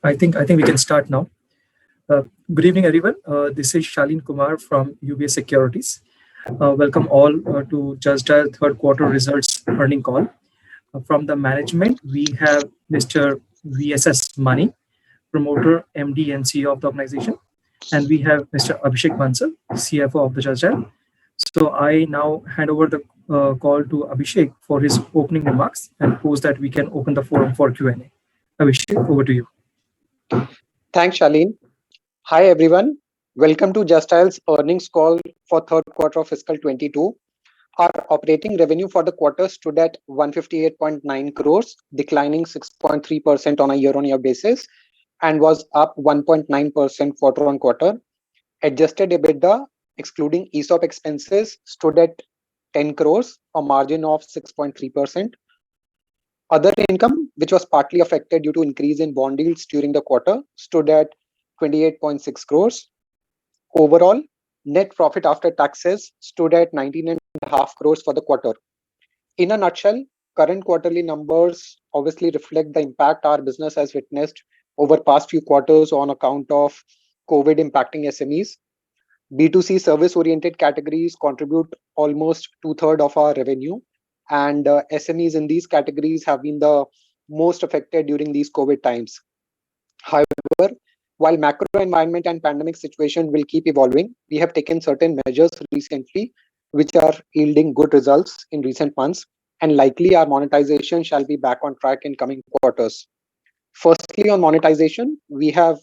I think we can start now. Good evening, everyone. This is Shalin Kumar from UBS Securities. Welcome all to Just Dial third quarter results earning call. From the management, we have Mr. VSS Mani, promoter, MD, and CEO of the organization, and we have Mr. Abhishek Bansal, CFO of the Just Dial. So I now hand over the call to Abhishek for his opening remarks, and post that we can open the forum for Q&A. Abhishek, over to you. Thanks, Shalin. Hi, everyone. Welcome to Just Dial's earnings call for third quarter of fiscal 22. Our operating revenue for the quarter stood at 158.9 crores, declining 6.3% on a year-on-year basis, and was up 1.9% quarter-on-quarter. Adjusted EBITDA, excluding ESOP expenses, stood at 10 crores, a margin of 6.3%. Other income, which was partly affected due to increase in bond yields during the quarter, stood at 28.6 crores. Overall, net profit after taxes stood at 19.5 crores for the quarter. In a nutshell, current quarterly numbers obviously reflect the impact our business has witnessed over past few quarters on account of COVID impacting SMEs. B2C service-oriented categories contribute almost 2/3 of our revenue, and SMEs in these categories have been the most affected during these COVID times. However, while macro environment and pandemic situation will keep evolving, we have taken certain measures recently which are yielding good results in recent months, and likely our monetization shall be back on track in coming quarters. Firstly, on monetization, we have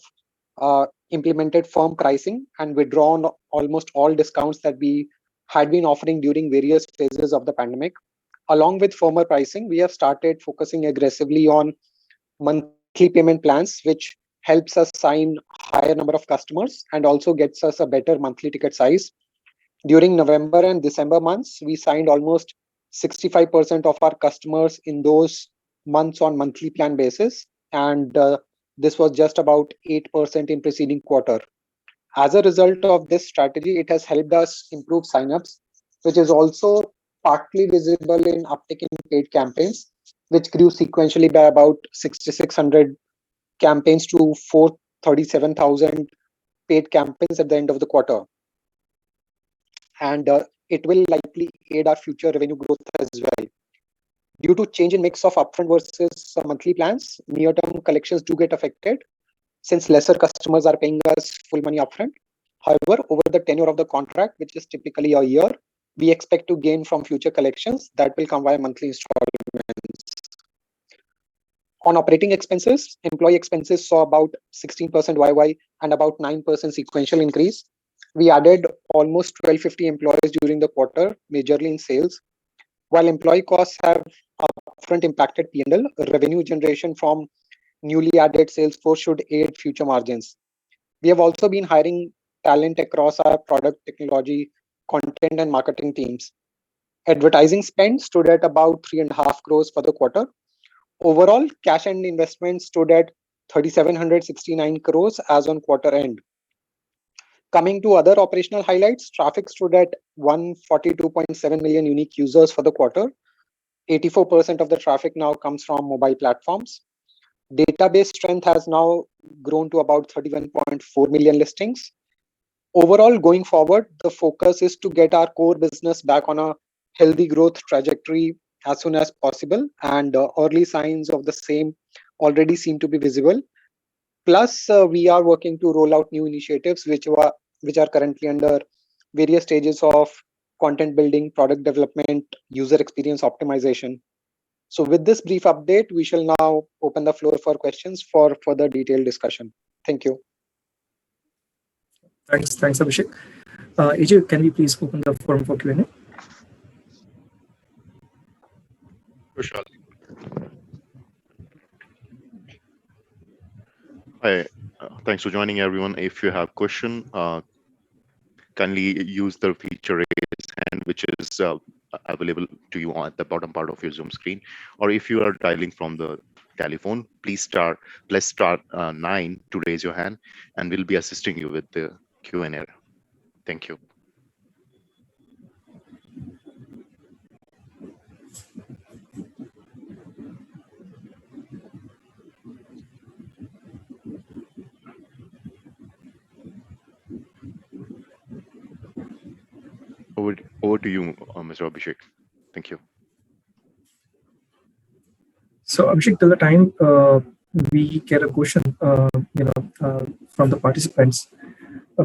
implemented firm pricing and withdrawn almost all discounts that we had been offering during various phases of the pandemic. Along with firmer pricing, we have started focusing aggressively on monthly payment plans, which helps us sign higher number of customers and also gets us a better monthly ticket size. During November and December months, we signed almost 65% of our customers in those months on monthly plan basis, and this was just about 8% in preceding quarter. As a result of this strategy, it has helped us improve signups, which is also partly visible in uptick in paid campaigns, which grew sequentially by about 6,600 campaigns to 437,000 paid campaigns at the end of the quarter. And it will likely aid our future revenue growth as well. Due to change in mix of upfront versus monthly plans, near-term collections do get affected since lesser customers are paying us full money upfront. However, over the tenure of the contract, which is typically a year, we expect to gain from future collections that will come via monthly installments. On operating expenses, employee expenses saw about 16% YY and about 9% sequential increase. We added almost 1,250 employees during the quarter, majorly in sales. While employee costs have upfront impacted P&L, revenue generation from newly added sales force should aid future margins. We have also been hiring talent across our product, technology, content, and marketing teams. Advertising spend stood at about 3.5 crores for the quarter. Overall, cash and investments stood at 3,769 crores as on quarter end. Coming to other operational highlights, traffic stood at 142.7 million unique users for the quarter. 84% of the traffic now comes from mobile platforms. Database strength has now grown to about 31.4 million listings. Overall, going forward, the focus is to get our core business back on a healthy growth trajectory as soon as possible, and early signs of the same already seem to be visible. Plus, we are working to roll out new initiatives which are currently under various stages of content building, product development, user experience optimization. So with this brief update, we shall now open the floor for questions for further detailed discussion. Thank you. Thanks, Abhishek. AJ, can we please open the forum for Q&A? Sure. Hi, thanks for joining everyone. If you have question, kindly use the feature raise hand, which is available to you at the bottom part of your Zoom screen. Or if you are dialing from the telephone, please press star 9 to raise your hand, and we'll be assisting you with the Q&A. Thank you. Over to you, Mr. Abhishek. Thank you. So Abhishek, till the time we get a question, from the participants, uh,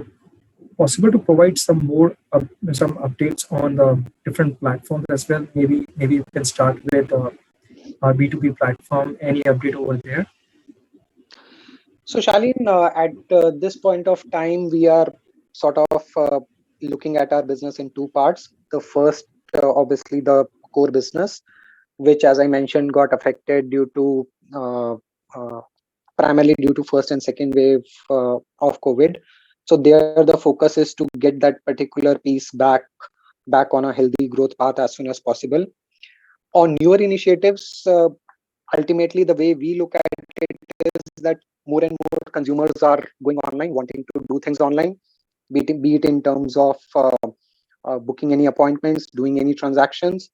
possible to provide some more some updates on the different platforms as well. Maybe you can start with our B2B platform. Any update over there? So, Shalin, at this point of time, we are sort of looking at our business in two parts. The first, obviously, the core business, which, as I mentioned, got affected due to uh, primarily due to first and second wave of COVID. So, there the focus is to get that particular piece back on a healthy growth path as soon as possible. On newer initiatives, ultimately, the way we look at it is that more and more consumers are going online, wanting to do things online, be it in terms of booking any appointments, doing any transactions.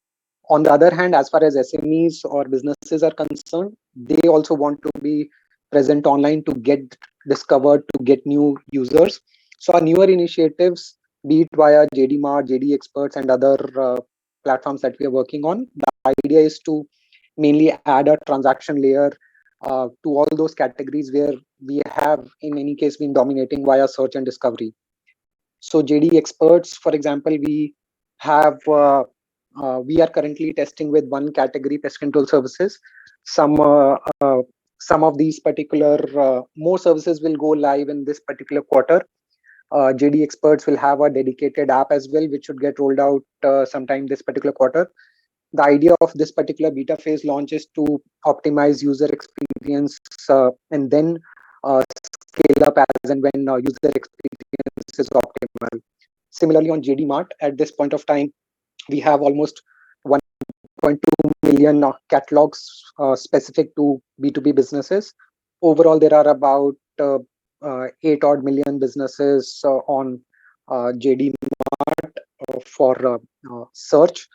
On the other hand, as far as SMEs or businesses are concerned, they also want to be present online to get discovered, to get new users. So our newer initiatives, be it via JD Mart, JD Experts, and other platforms that we are working on, the idea is to mainly add a transaction layer to all those categories where we have, in any case, been dominating via search and discovery. So JD Experts, for example, have we are currently testing with one category, pest control services. Some uh, uh, some of these particular more services will go live in this particular quarter. JD Experts will have a dedicated app as well, which should get rolled out sometime this particular quarter. The idea of this particular beta phase launch is to optimize user experience and then scale up as and when user experience is optimal. Similarly, on JD Mart, at this point of time, we have almost 1.2 million catalogs specific to B2B businesses. Overall, there are about 8 odd million businesses on JD Mart for search.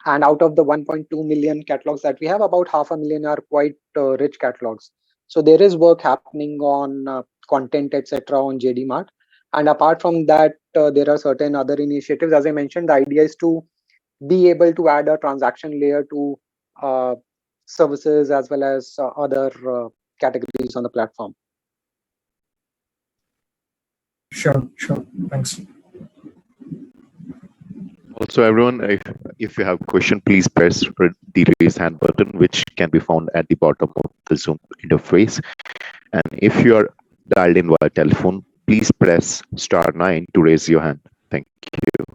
And out of the 1.2 million catalogs that we have, about half a million are quite rich catalogs. So there is work happening on content, etc., on JD Mart. And apart from that, there are certain other initiatives. As I mentioned, the idea is to be able to add a transaction layer to uh, services as well as other categories on the platform. Sure. Thanks. Also, everyone, if you have a question, please press the raise hand button, which can be found at the bottom of the Zoom interface. And if you are dialed in via telephone, please press *9 to raise your hand. Thank you.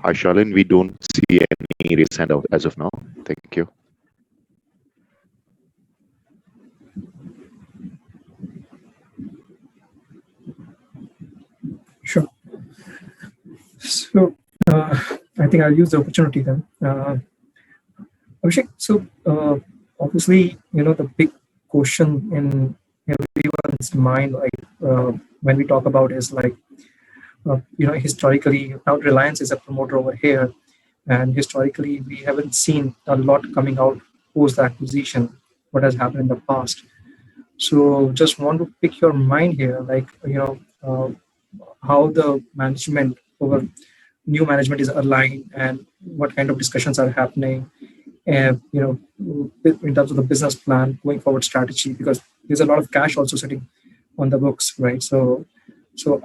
Hi, Shalin. We don't see any raise hand as of now. Thank you. Sure. So I think I'll use the opportunity then. Abhishek, so obviously, the big question in everyone's mind, like when we talk about is like, historically, now Reliance is a promoter over here, and historically, we haven't seen a lot coming out post the acquisition, what has happened in the past. So just want to pick your mind here, like, how the management over new management is aligned and what kind of discussions are happening, and in terms of the business plan going forward strategy, because there's a lot of cash also sitting on the books, right? So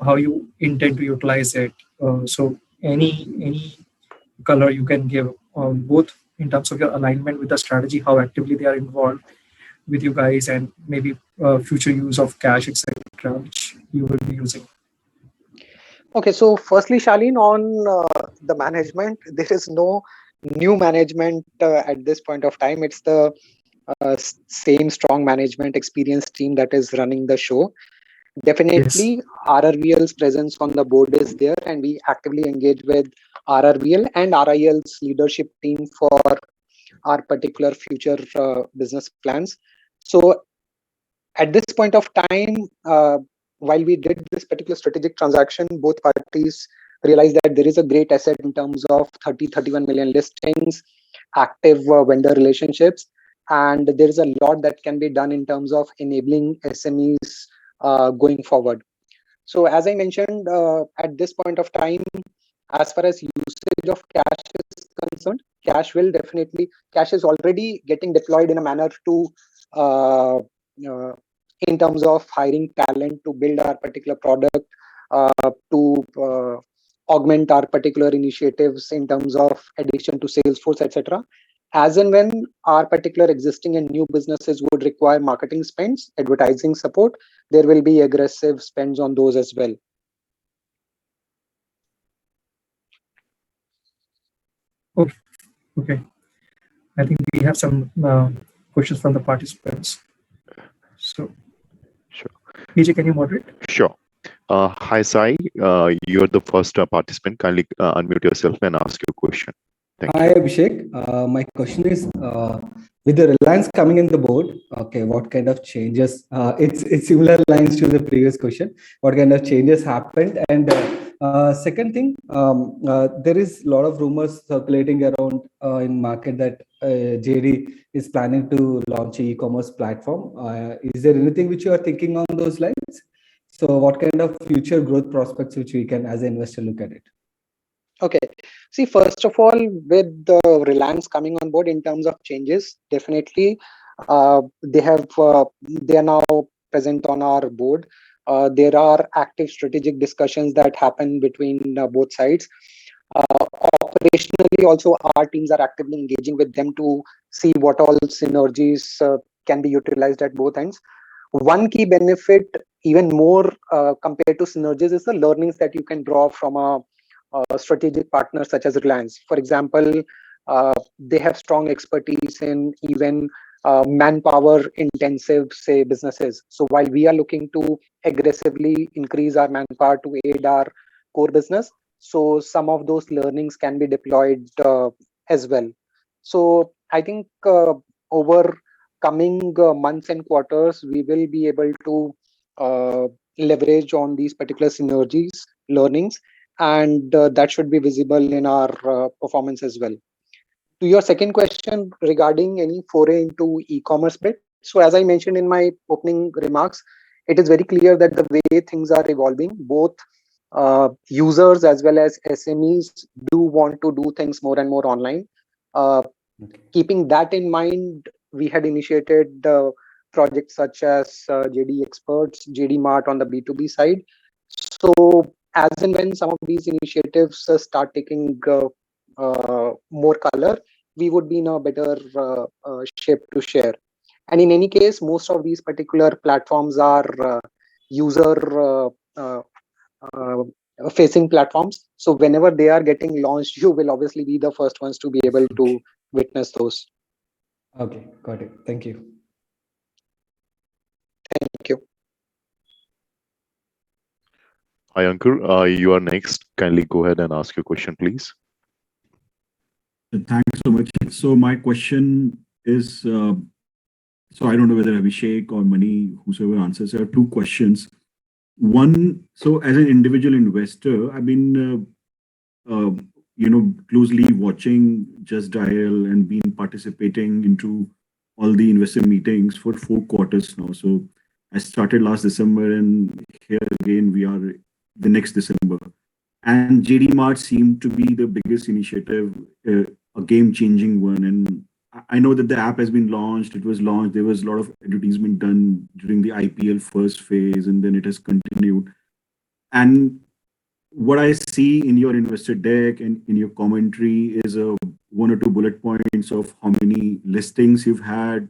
how you intend to utilize it. So any color you can give on both in terms of your alignment with the strategy, how actively they are involved with you guys, and maybe future use of cash, etc., which you will be using. Okay, so firstly, Shalin, on the management, there is no new management at this point of time. It's the same strong management experienced team that is running the show. Yes. Definitely, RRVL's presence on the board is there, and we actively engage with RRVL and RIL's leadership team for our particular future business plans. So, at this point of time, while we did this particular strategic transaction, both parties realized that there is a great asset in terms of 31 million listings, active vendor relationships. and there is a lot that can be done in terms of enabling SMEs going forward. So as I mentioned, at this point of time, as far as usage of cash is concerned, cash is already getting deployed in a manner to uh, uh, in terms of hiring talent to build our particular product, to augment our particular initiatives in terms of addition to Salesforce, etc. As and when our particular existing and new businesses would require marketing spends, advertising support, there will be aggressive spends on those as well. Okay. I think we have some questions from the participants. So, Sure. PJ, can you moderate? Sure. Hi, Sai. You're the first participant. Kindly unmute yourself and ask your question. Thank Hi, you. Abhishek. My question is, with the Reliance coming in the board, okay, what kind of changes? It's similar lines to the previous question. What kind of changes happened? And second thing, there is a lot of rumors circulating around in market that JD is planning to launch an e-commerce platform. Is there anything which you are thinking on those lines? So, what kind of future growth prospects which we can, as an investor, look at it? Okay. See, first of all, with the Reliance coming on board in terms of changes, definitely they are now present on our board. There are active strategic discussions that happen between both sides. Operationally, also our teams are actively engaging with them to see what all synergies can be utilized at both ends. One key benefit, even more compared to synergies, is the learnings that you can draw from a strategic partners such as Reliance. For example, they have strong expertise in even manpower intensive, say, businesses. So while we are looking to aggressively increase our manpower to aid our core business, so some of those learnings can be deployed as well. So I think over coming months and quarters, we will be able to leverage on these particular synergies, learnings, and that should be visible in our performance as well. To your second question regarding any foray into e-commerce bit, so as I mentioned in my opening remarks, it is very clear that the way things are evolving, both users as well as SMEs do want to do things more and more online. Keeping that in mind, we had initiated projects such as JD Experts, JD Mart on the B2B side. So as and when some of these initiatives start taking more color, we would be in a better shape to share. And in any case, most of these particular platforms are user uh, uh, facing platforms. So whenever they are getting launched, you will obviously be the first ones to be able to witness those. Okay, got it. Thank you. Thank you. Hi, Ankur. You are next. Kindly go ahead and ask your question, please. Thanks so much. So my question is, so I don't know whether Abhishek or Mani, whosoever answers, there are two questions. One, so as an individual investor, I've been, closely watching Just Dial and been participating into all the investor meetings for 4 quarters now. So I started last December, and here again we are the next December. And JD Mart seemed to be the biggest initiative, a game-changing one. And I know that the app has been launched. It was launched. There was a lot of advertisement done during the IPL first phase, and then it has continued. And what I see in your investor deck and in your commentary is one or two bullet points of how many listings you've had.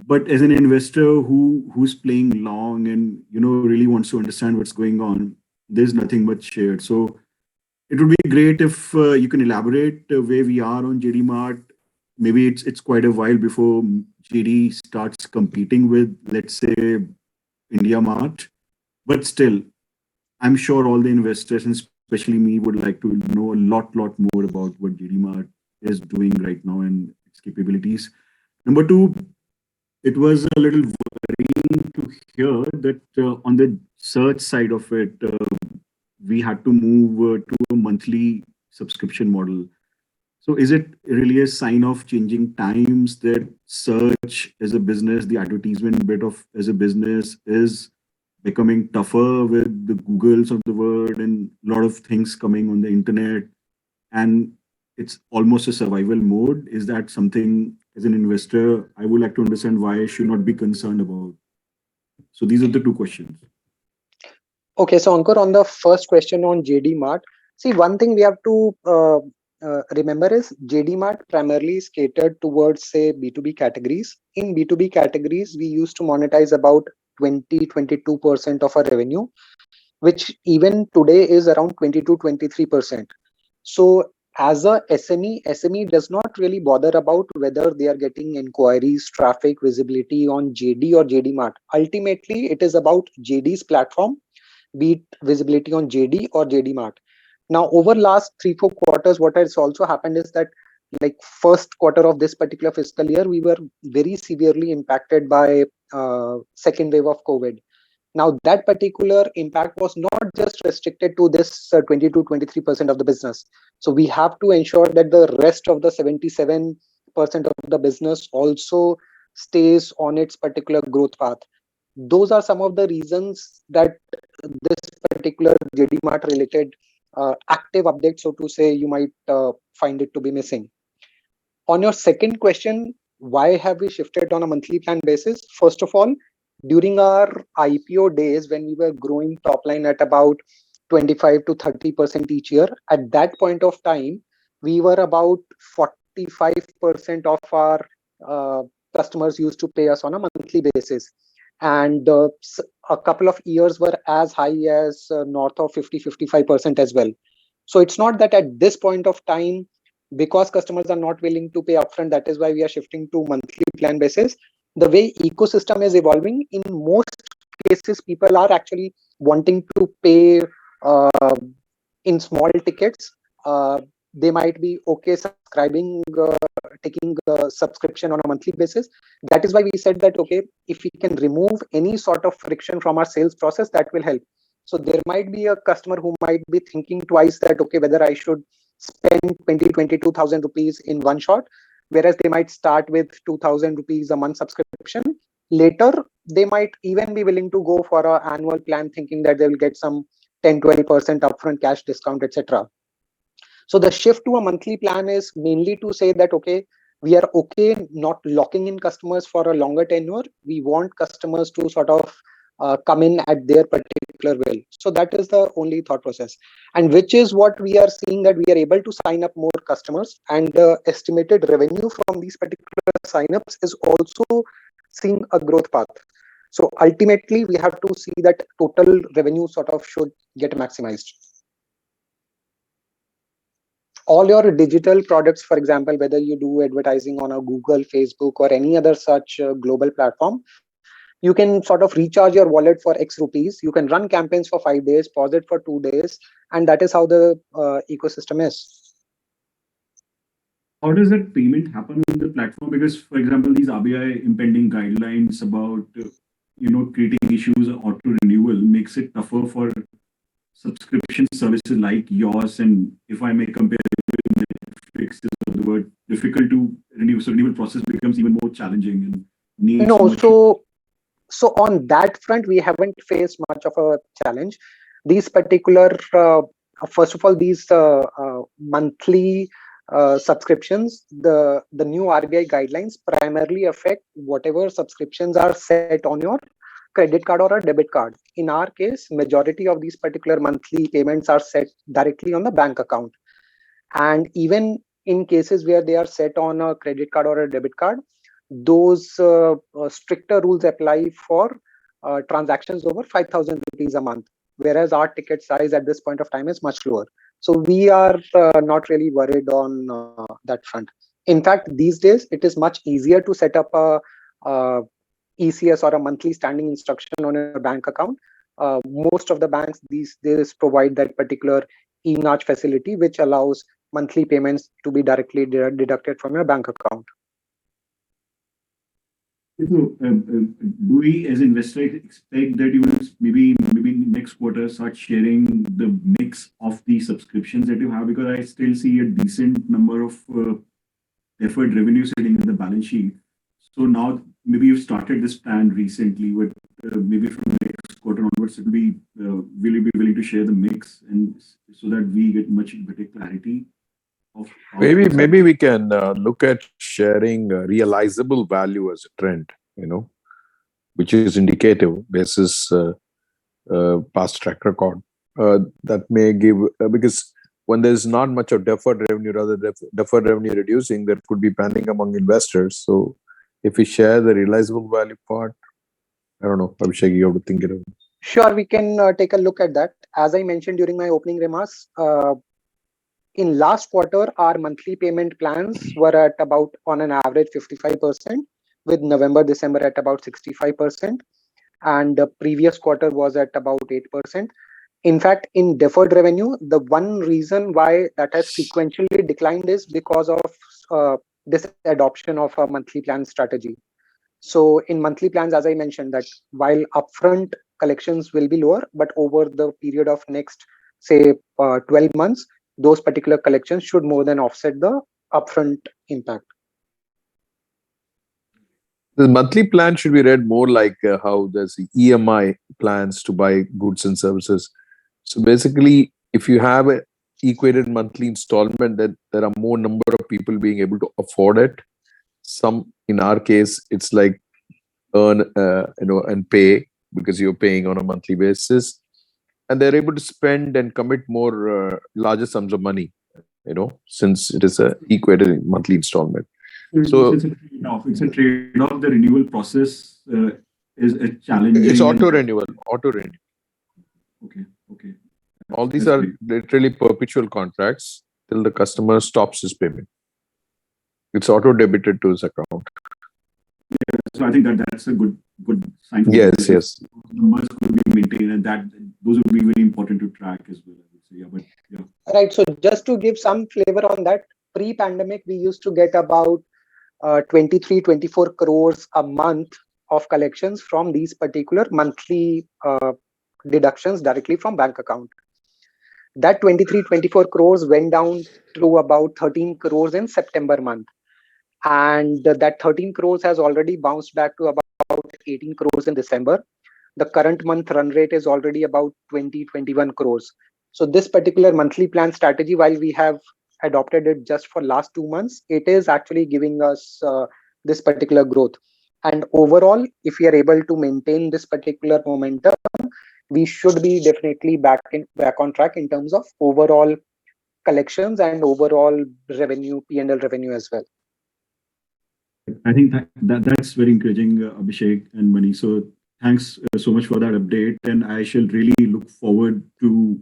But as an investor who's playing long and really wants to understand what's going on, there's nothing much shared. So it would be great if you can elaborate where we are on JD Mart. Maybe it's quite a while before JD starts competing with, let's say, India Mart. But still, I'm sure all the investors, and especially me, would like to know a lot more about what JD Mart is doing right now and its capabilities. Number two, it was a little worrying to hear that on the search side of it, we had to move to a monthly subscription model. So is it really a sign of changing times that search as a business, the advertisement bit of as a business is becoming tougher with the Googles of the world and a lot of things coming on the internet, and it's almost a survival mode? Is that something as an investor I would like to understand why I should not be concerned about? So these are the two questions. Okay, so Ankur, on the first question on JD Mart, see, one thing we have to remember is JD Mart primarily is catered towards, say, B2B categories. In B2B categories, we used to monetize about 22% of our revenue, which even today is around 22-23%. So as a SME does not really bother about whether they are getting inquiries, traffic, visibility on JD or JD Mart. Ultimately, it is about JD's platform, be it visibility on JD or JD Mart. Now, over last 3-4 quarters, what has also happened is that, like, first quarter of this particular fiscal year, we were very severely impacted by second wave of COVID. Now, that particular impact was not just restricted to this 22-23% of the business. So we have to ensure that the rest of the 77% of the business also stays on its particular growth path. Those are some of the reasons that this particular JD Mart related active update, so to say, you might find it to be missing. On your second question, why have we shifted on a monthly plan basis? First of all, during our IPO days, when we were growing top line at about 25 to 30% each year, at that point of time, we were about 45% of our customers used to pay us on a monthly basis. And a couple of years were as high as north of 50-55% as well. So it's not that at this point of time, because customers are not willing to pay upfront, that is why we are shifting to monthly plan basis. The way ecosystem is evolving, in most cases, people are actually wanting to pay in small tickets. They might be okay subscribing, taking a subscription on a monthly basis. That is why we said that, okay, if we can remove any sort of friction from our sales process, that will help. So there might be a customer who might be thinking twice that, okay, whether I should spend 22,000 rupees in one shot, whereas they might start with 2,000 rupees a month subscription. Later, they might even be willing to go for an annual plan, thinking that they will get some 10-20% upfront cash discount, etc. So the shift to a monthly plan is mainly to say that, okay, we are okay not locking in customers for a longer tenure. We want customers to sort of come in at their particular will. So that is the only thought process, and which is what we are seeing, that we are able to sign up more customers, and the estimated revenue from these particular signups is also seeing a growth path. So ultimately, we have to see that total revenue sort of should get maximized. All your digital products, for example, whether you do advertising on a Google, Facebook, or any other such global platform, you can sort of recharge your wallet for X rupees. You can run campaigns for 5 days, pause it for 2 days, and that is how the ecosystem is. How does that payment happen on the platform? Because, for example, these RBI impending guidelines about creating issues auto renewal makes it tougher for subscription services like yours. And if I may compare with Netflix, is the word difficult to renew. So renewal process becomes even more challenging and needs No, much. so on that front, we haven't faced much of a challenge. These particular, first of all, these monthly subscriptions, the new RBI guidelines primarily affect whatever subscriptions are set on your credit card or a debit card. In our case, majority of these particular monthly payments are set directly on the bank account. And even in cases where they are set on a credit card or a debit card, those stricter rules apply for transactions over 5,000 rupees a month, whereas our ticket size at this point of time is much lower. So we are not really worried on that front. In fact, these days, it is much easier to set up a ECS or a monthly standing instruction on your bank account. Most of the banks these days provide that particular e-nudge facility, which allows monthly payments to be directly deducted from your bank account. So, do we as investors expect that you will maybe next quarter start sharing the mix of the subscriptions that you have? Because I still see a decent number of deferred revenue sitting in the balance sheet. So now maybe you've started this plan recently, but maybe from next quarter onwards, will you be willing to share the mix and so that we get much better clarity of how Maybe we can look at sharing realizable value as a trend, which is indicative basis past track record. That may give because when there's not much of deferred revenue, rather deferred revenue reducing, there could be panic among investors. So if we share the realizable value part, I don't know, Abhishek, you have to think it over. Sure, we can take a look at that. As I mentioned during my opening remarks, in last quarter, our monthly payment plans were at about on an average 55%, with November, December at about 65%. And the previous quarter was at about 8%. In fact, in deferred revenue, the one reason why that has sequentially declined is because of this adoption of a monthly plan strategy. So in monthly plans, as I mentioned, that while upfront collections will be lower, but over the period of next, say, 12 months, those particular collections should more than offset the upfront impact. The monthly plan should be read more like how there's EMI plans to buy goods and services. So basically, if you have an equated monthly installment, then there are more number of people being able to afford it. Some, in our case, it's like earn, and pay because you're paying on a monthly basis, and they're able to spend and commit more larger sums of money, since it is a equated monthly installment. So it's a trade-off. It's a trade-off. The renewal process is a challenging. It's auto renewal. Okay. All these are literally perpetual contracts till the customer stops his payment. It's auto debited to his account. Yeah, so I think that's a good sign. Yes. Numbers could be maintained, and those would be very important to track as well. I would say, yeah. Right. So just to give some flavor on that, pre-pandemic, we used to get about 23-24 crores a month of collections from these particular monthly deductions directly from bank account. That 23-24 crores went down to about 13 crores in September month. And that 13 crores has already bounced back to about 18 crores in December. The current month run rate is already about 20-21 crores. So this particular monthly plan strategy, while we have adopted it just for last 2 months, it is actually giving us this particular growth. And overall, if we are able to maintain this particular momentum, we should be definitely back on track in terms of overall collections and overall revenue, P&L revenue as well. I think that's very encouraging, Abhishek and Mani. So thanks so much for that update, and I shall really look forward to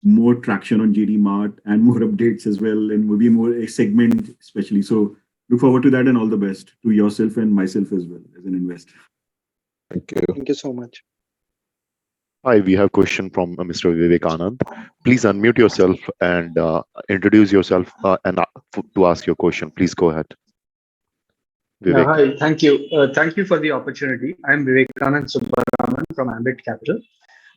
more traction on JD Mart and more updates as well, and maybe more a segment especially. So look forward to that, and all the best to yourself and myself as well as an investor. Thank you. Thank you so much. Hi, we have a question from Mr. Vivekanand. Please unmute yourself and introduce yourself and to ask your question. Please go ahead. Vivek. Hi, thank you. Thank you for the opportunity. I'm Vivekanand Subbaraman from Ambit Capital.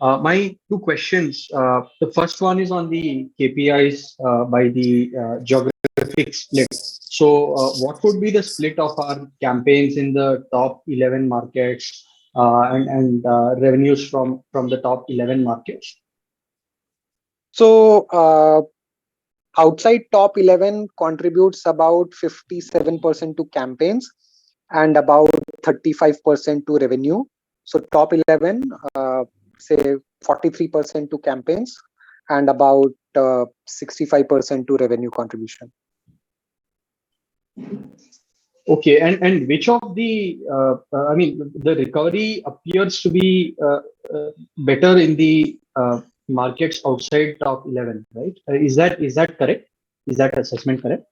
My two questions. The first one is on the KPIs by the geographic split. So what would be the split of our campaigns in the top 11 markets and revenues from the top 11 markets? So outside top 11 contributes about 57% to campaigns and about 35% to revenue. So top 11, say 43% to campaigns and about 65% to revenue contribution. Okay, and which of the, the recovery appears to be better in the markets outside top 11, right? Is that correct? Is that assessment correct?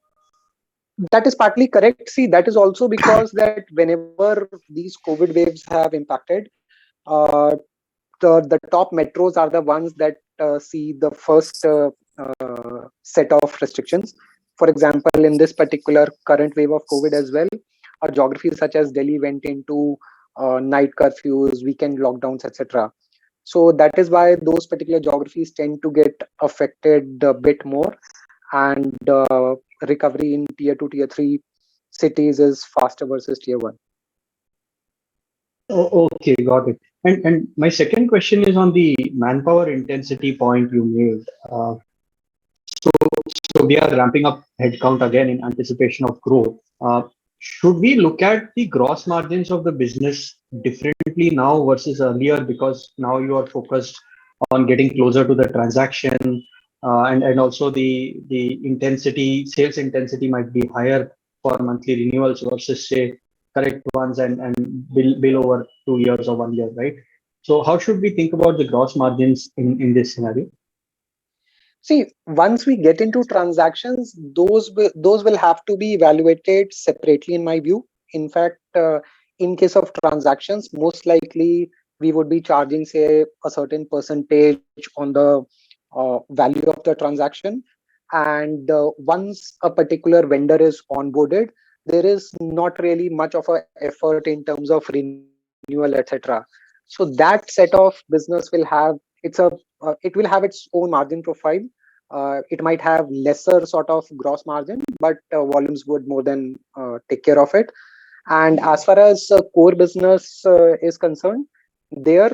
That is partly correct. See, that is also because that whenever these COVID waves have impacted, the top metros are the ones that see the first set of restrictions. For example, in this particular current wave of COVID as well, geographies such as Delhi went into night curfews, weekend lockdowns, etc. So that is why those particular geographies tend to get affected a bit more, and recovery in tier 2, tier 3 cities is faster versus tier 1. Okay, got it. And my second question is on the manpower intensity point you made. So, so we are ramping up headcount again in anticipation of growth. Should we look at the gross margins of the business differently now versus earlier, because now you are focused on getting closer to the transaction, and also the intensity, sales intensity might be higher for monthly renewals versus say correct ones and bill over 2 years or 1 year, right? So how should we think about the gross margins in this scenario? See, once we get into transactions, those will have to be evaluated separately, in my view. In fact, in case of transactions, most likely we would be charging, say, a certain percentage on the value of the transaction. And once a particular vendor is onboarded, there is not really much of an effort in terms of renewal, etc. So that set of business will have it will have its own margin profile. It might have lesser sort of gross margin, but volumes would more than take care of it. And as far as core business is concerned, their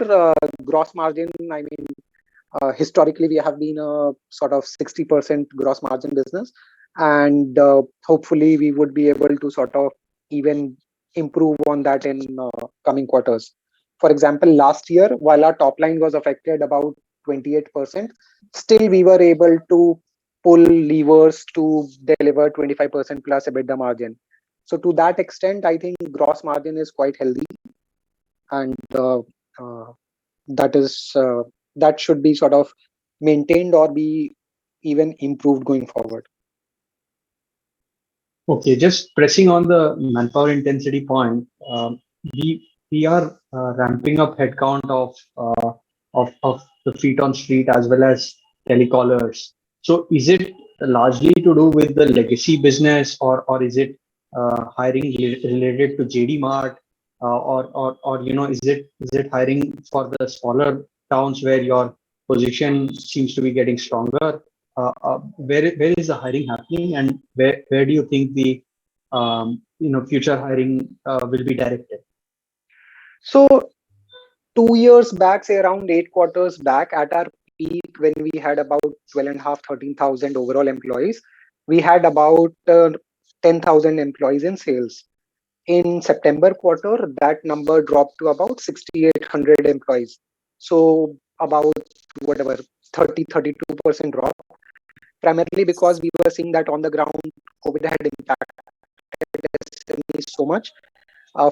gross margin, I mean, historically we have been a sort of 60% gross margin business, and hopefully we would be able to sort of even improve on that in coming quarters. For example, last year, while our top line was affected about 28%, still we were able to pull levers to deliver 25% plus EBITDA margin. So to that extent, I think gross margin is quite healthy, and uh, that is that should be sort of maintained or be even improved going forward. Okay, just pressing on the manpower intensity point, we are ramping up headcount of the feet on street as well as telecallers. So is it largely to do with the legacy business, or is it hiring related to JD Mart, or is it hiring for the smaller towns where your position seems to be getting stronger? Where is the hiring happening, and where do you think the future hiring will be directed? So 2 years back, say around 8 quarters back, at our peak when we had about 12 and a half, 13,000 overall employees, we had about 10,000 employees in sales. In September quarter, that number dropped to about 6,800 employees. So about whatever 32% drop, primarily because we were seeing that on the ground, COVID had impacted SMEs so much.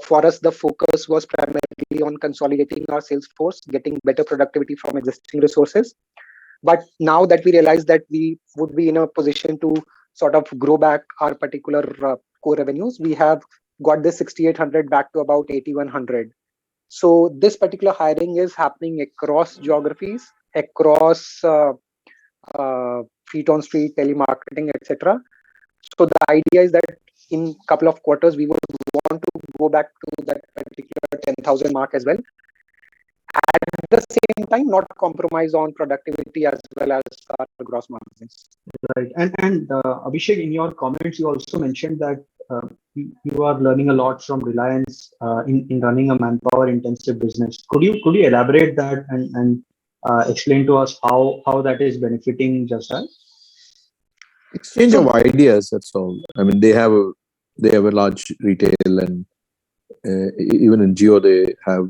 For us, the focus was primarily on consolidating our sales force, getting better productivity from existing resources. But now that we realize that we would be in a position to sort of grow back our particular core revenues, we have got this 6,800 back to about 8,100. So this particular hiring is happening across geographies, across feet on street, telemarketing, etc. So the idea is that in couple of quarters, we would want to go back to that particular 10,000 mark as well. At the same time, not compromise on productivity as well as our gross margins. Right. And Abhishek, in your comments, you also mentioned that you are learning a lot from Reliance in running a manpower intensive business. Could you elaborate that and explain to us how that is benefiting Just Dial? Exchange of ideas, that's all. I mean, they have a large retail, and even in Geo they have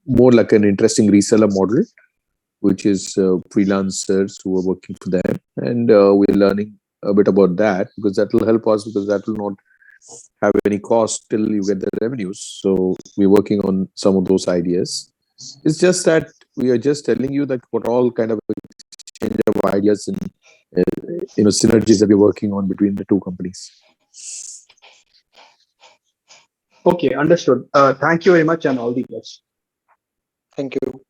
more like an interesting reseller model, which is freelancers who are working for them, and we're learning a bit about that, because that will help us, because that will not have any cost till you get the revenues. So we're working on some of those ideas. It's just that we are just telling you that what all kind of exchange of ideas and synergies that we're working on between the two companies. Okay, understood. Thank you very much, and all the best. Thank you.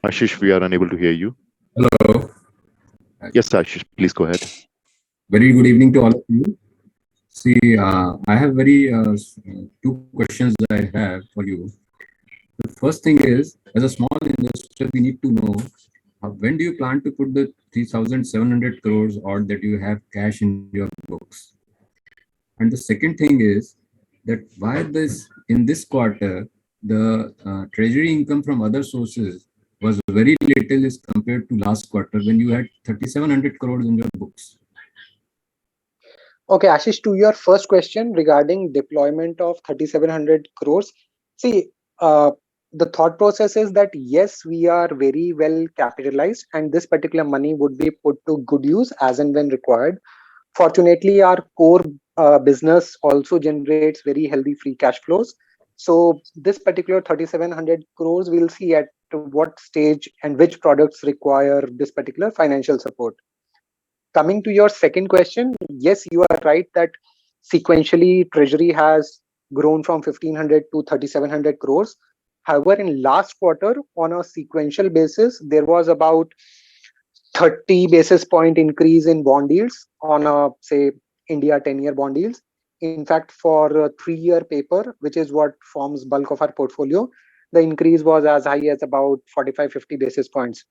Ashish, we are unable to hear you. Hello. Yes, Ashish, please go ahead. Very good evening to all of you. See, I have two questions I have for you. The first thing is, as a small investor, we need to know when do you plan to put the 3,700 crores odd that you have cash in your books? And the second thing is that why in this quarter, the treasury income from other sources was very little as compared to last quarter when you had 3,700 crores in your books. Okay, Ashish, to your first question regarding deployment of 3,700 crores. See, the thought process is that yes, we are very well capitalized and this particular money would be put to good use as and when required. Fortunately, our core business also generates very healthy free cash flows. So this particular 3,700 crores, we'll see at what stage and which products require this particular financial support. Coming to your second question, yes, you are right that sequentially treasury has grown from 1,500 to 3,700 crores. However, in last quarter, on a sequential basis, there was about 30 basis point increase in bond yields on a, say, India 10-year bond yields. In fact, for a 3-year paper, which is what forms bulk of our portfolio, the increase was as high as about 45-50 basis points.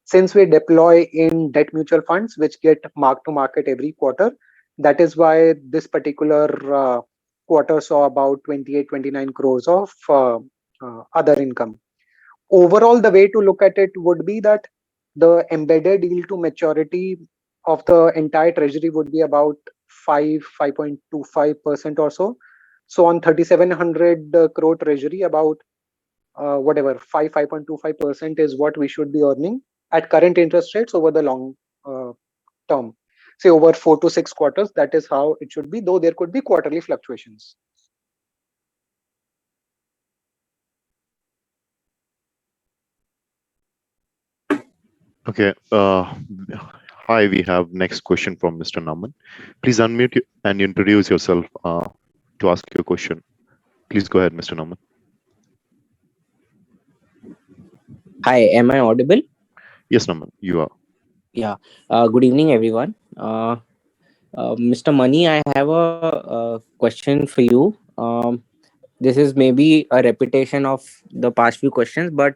Since we deploy in debt mutual funds, which get mark to market every quarter, that is why this particular quarter saw about 28-29 crores of other income. Overall, the way to look at it would be that the embedded yield to maturity of the entire treasury would be about 5.25% or so. So on 3,700 crore treasury, about 5.25% is what we should be earning at current interest rates over the long term. Say over 4 to 6 quarters, that is how it should be, though there could be quarterly fluctuations. Okay. Hi, we have next question from Mr. Naman. Please unmute and introduce yourself to ask your question. Please go ahead, Mr. Naman. Hi, am I audible? Yes, Naman, you are. Yeah. Good evening, everyone. Mr. Mani, I have a question for you. This is maybe a repetition of the past few questions, but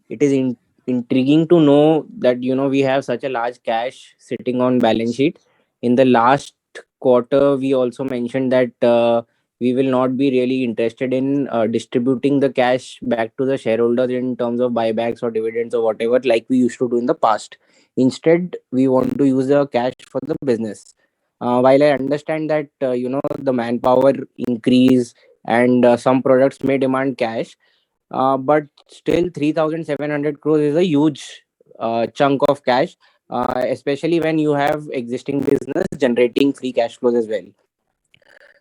it is intriguing to know that we have such a large cash sitting on balance sheet. In the last quarter, we also mentioned that we will not be really interested in distributing the cash back to the shareholders in terms of buybacks or dividends or whatever, like we used to do in the past. Instead, we want to use the cash for the business. While I understand that the manpower increase and some products may demand cash, but still 3,700 crores is a huge chunk of cash, especially when you have existing business generating free cash flows as well.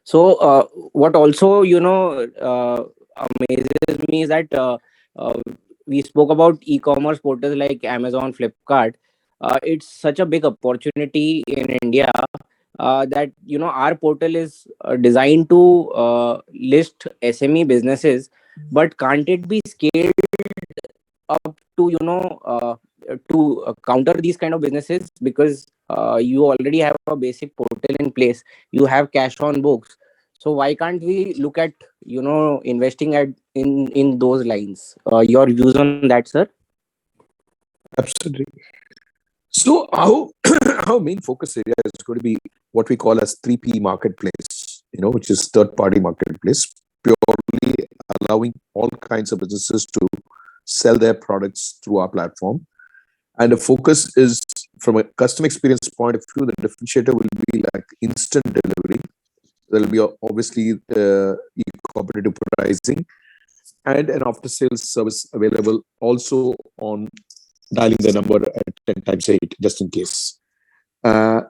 So what also amazes me is that uh, we spoke about e-commerce portals like Amazon, Flipkart. It's such a big opportunity in India that our portal is designed to list SME businesses, but can't it be scaled up to counter these kind of businesses, because you already have a basic portal in place, you have cash on books. So why can't we look at investing in those lines? Your views on that, sir? Absolutely. So our main focus area is going to be what we call as 3P marketplace, which is third party marketplace, purely allowing all kinds of businesses to sell their products through our platform. And the focus is, from a customer experience point of view, the differentiator will be like instant delivery. There will be obviously competitive pricing and an after sales service available also on dialing the number at 10 times 8, just in case.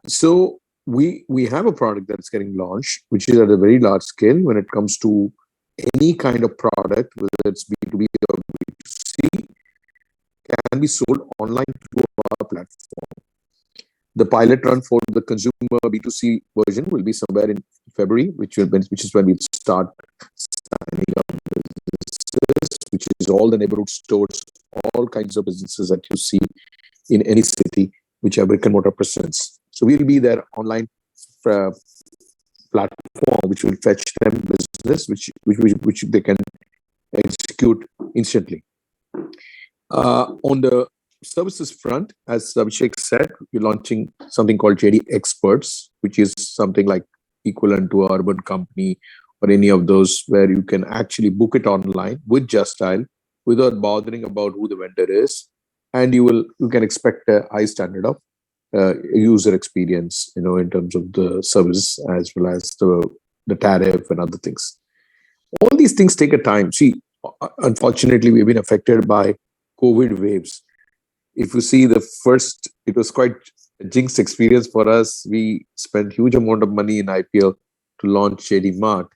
So we have a product that's getting launched, which is at a very large scale when it comes to any kind of product, whether it's B2B or B2C, can be sold online through our platform. The pilot run for the consumer B2C version will be somewhere in February, which is when we start signing up businesses. which is all the neighborhood stores, all kinds of businesses that you see in any city which have brick and mortar presence. So we'll be their online platform which will fetch them business which they can execute instantly. On the services front, as Abhishek said, we're launching something called JD Experts, which is something like equivalent to a urban company or any of those where you can actually book it online with Just Dial without bothering about who the vendor is, and you can expect a high standard of user experience, in terms of the service as well as the tariff and other things. All these things take a time. See, unfortunately, we've been affected by COVID waves. If you see it was quite a jinx experience for us. We spent huge amount of money in IPL to launch JD Mart.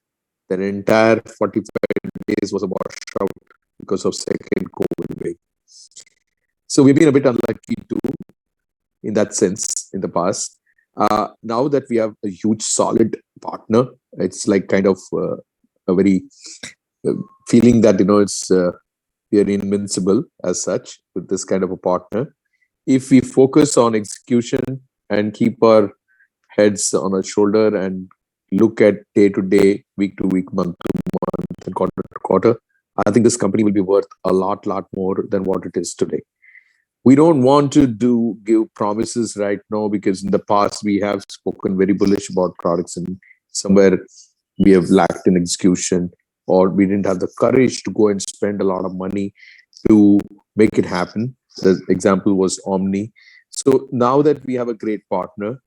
The entire 45 days was a washout because of second COVID wave. So we've been a bit unlucky too, in that sense, in the past. Now that we have a huge, solid partner, it's like kind of a very feeling that, it's we are invincible as such with this kind of a partner. If we focus on execution and keep our heads on our shoulder and look at day to day, week to week, month to month, and quarter to quarter, I think this company will be worth a lot more than what it is today. We don't want to give promises right now because in the past we have spoken very bullish about products and somewhere we have lacked in execution, or we didn't have the courage to go and spend a lot of money to make it happen. The example was Omni. So now that we have a great partner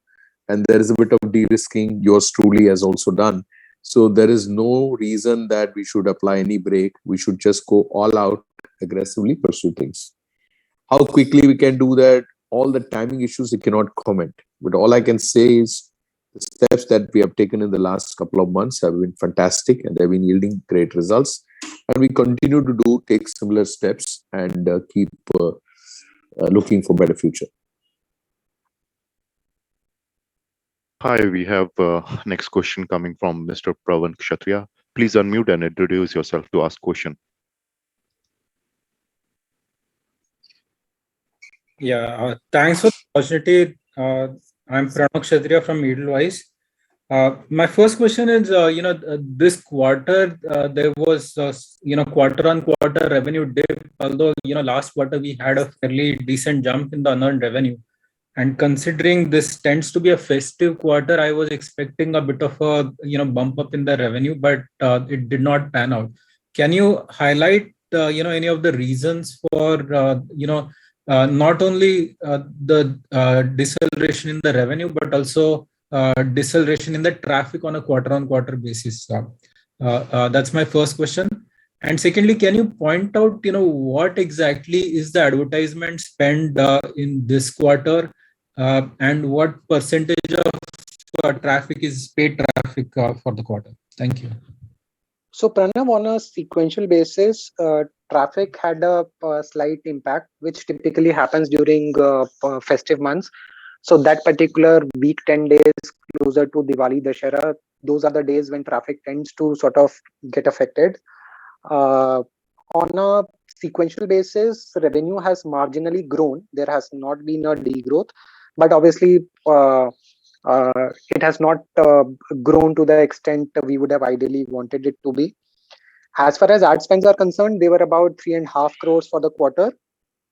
and there is a bit of de-risking, yours truly has also done. So there is no reason that we should apply any brake. We should just go all out, aggressively pursue things. How quickly we can do that, all the timing issues, I cannot comment. But all I can say is the steps that we have taken in the last couple of months have been fantastic and they've been yielding great results. And we continue to take similar steps and keep looking for better future. Hi, we have next question coming from Mr. Pravan Kshatriya. Please unmute and introduce yourself to ask question. Yeah, thanks for the opportunity. I'm Pranav Kshatriya from Edelweiss. My first question is, this quarter there was, quarter-on-quarter revenue dip. Although last quarter we had a fairly decent jump in the unearned revenue, and considering this tends to be a festive quarter, I was expecting a bit of a bump up in the revenue, but it did not pan out. Can you highlight any of the reasons for not only the deceleration in the revenue, but also deceleration in the traffic on a quarter-on-quarter basis? That's my first question. And secondly, can you point out, what exactly is the advertisement spend in this quarter, and what percentage of traffic is paid traffic for the quarter? Thank you. So Pranav, on a sequential basis, traffic had a slight impact, which typically happens during festive months. So that particular week, 10 days closer to Diwali, Dussehra, those are the days when traffic tends to sort of get affected. On a sequential basis, revenue has marginally grown. There has not been a degrowth, but obviously it has not grown to the extent we would have ideally wanted it to be. As far as ad spends are concerned, they were about 3.5 crores for the quarter.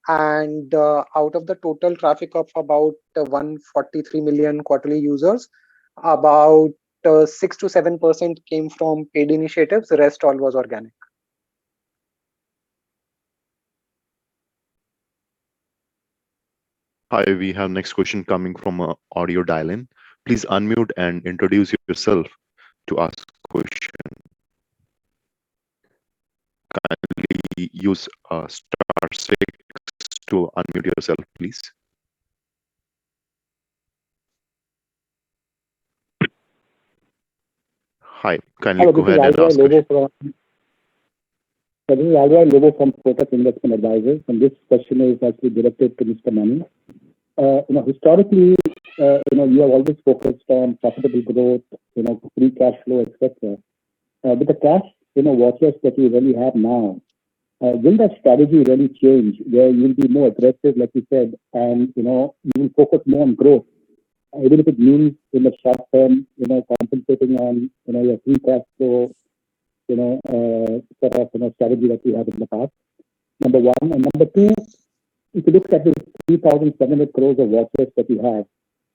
And out of the total traffic of about 143 million quarterly users, about 6 to 7% came from paid initiatives. The rest all was organic. Hi, we have next question coming from audio dial-in. Please unmute and introduce yourself to ask question. Kindly use *6 to unmute yourself, please. Hi, kindly go ahead and ask question. This is Alvaro Lobo from Kotak Investment Advisors, and this question is actually directed to Mr. Mani. Historically, you have always focused on profitable growth, free cash flow, etc. With the cash, watch list that you really have now, Will that strategy really change where you'll be more aggressive, like you said, and you will focus more on growth, even if it means in the short term, compensating on your free cash flow, sort of strategy that we had in the past. Number one, and number two, if you look at the 3,700 crores of watches that you have,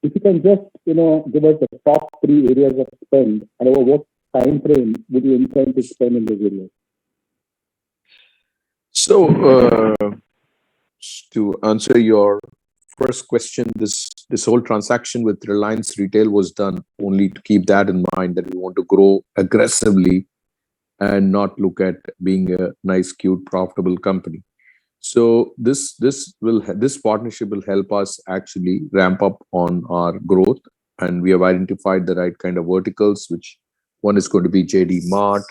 if you can just give us the top three areas of spend and over what time frame would you intend to spend in those areas? So, to answer your first question, this whole transaction with Reliance Retail was done only to keep that in mind, that we want to grow aggressively and not look at being a nice, cute, profitable company. So this partnership will help us actually ramp up on our growth, and we have identified the right kind of verticals. Which one is going to be JD Mart,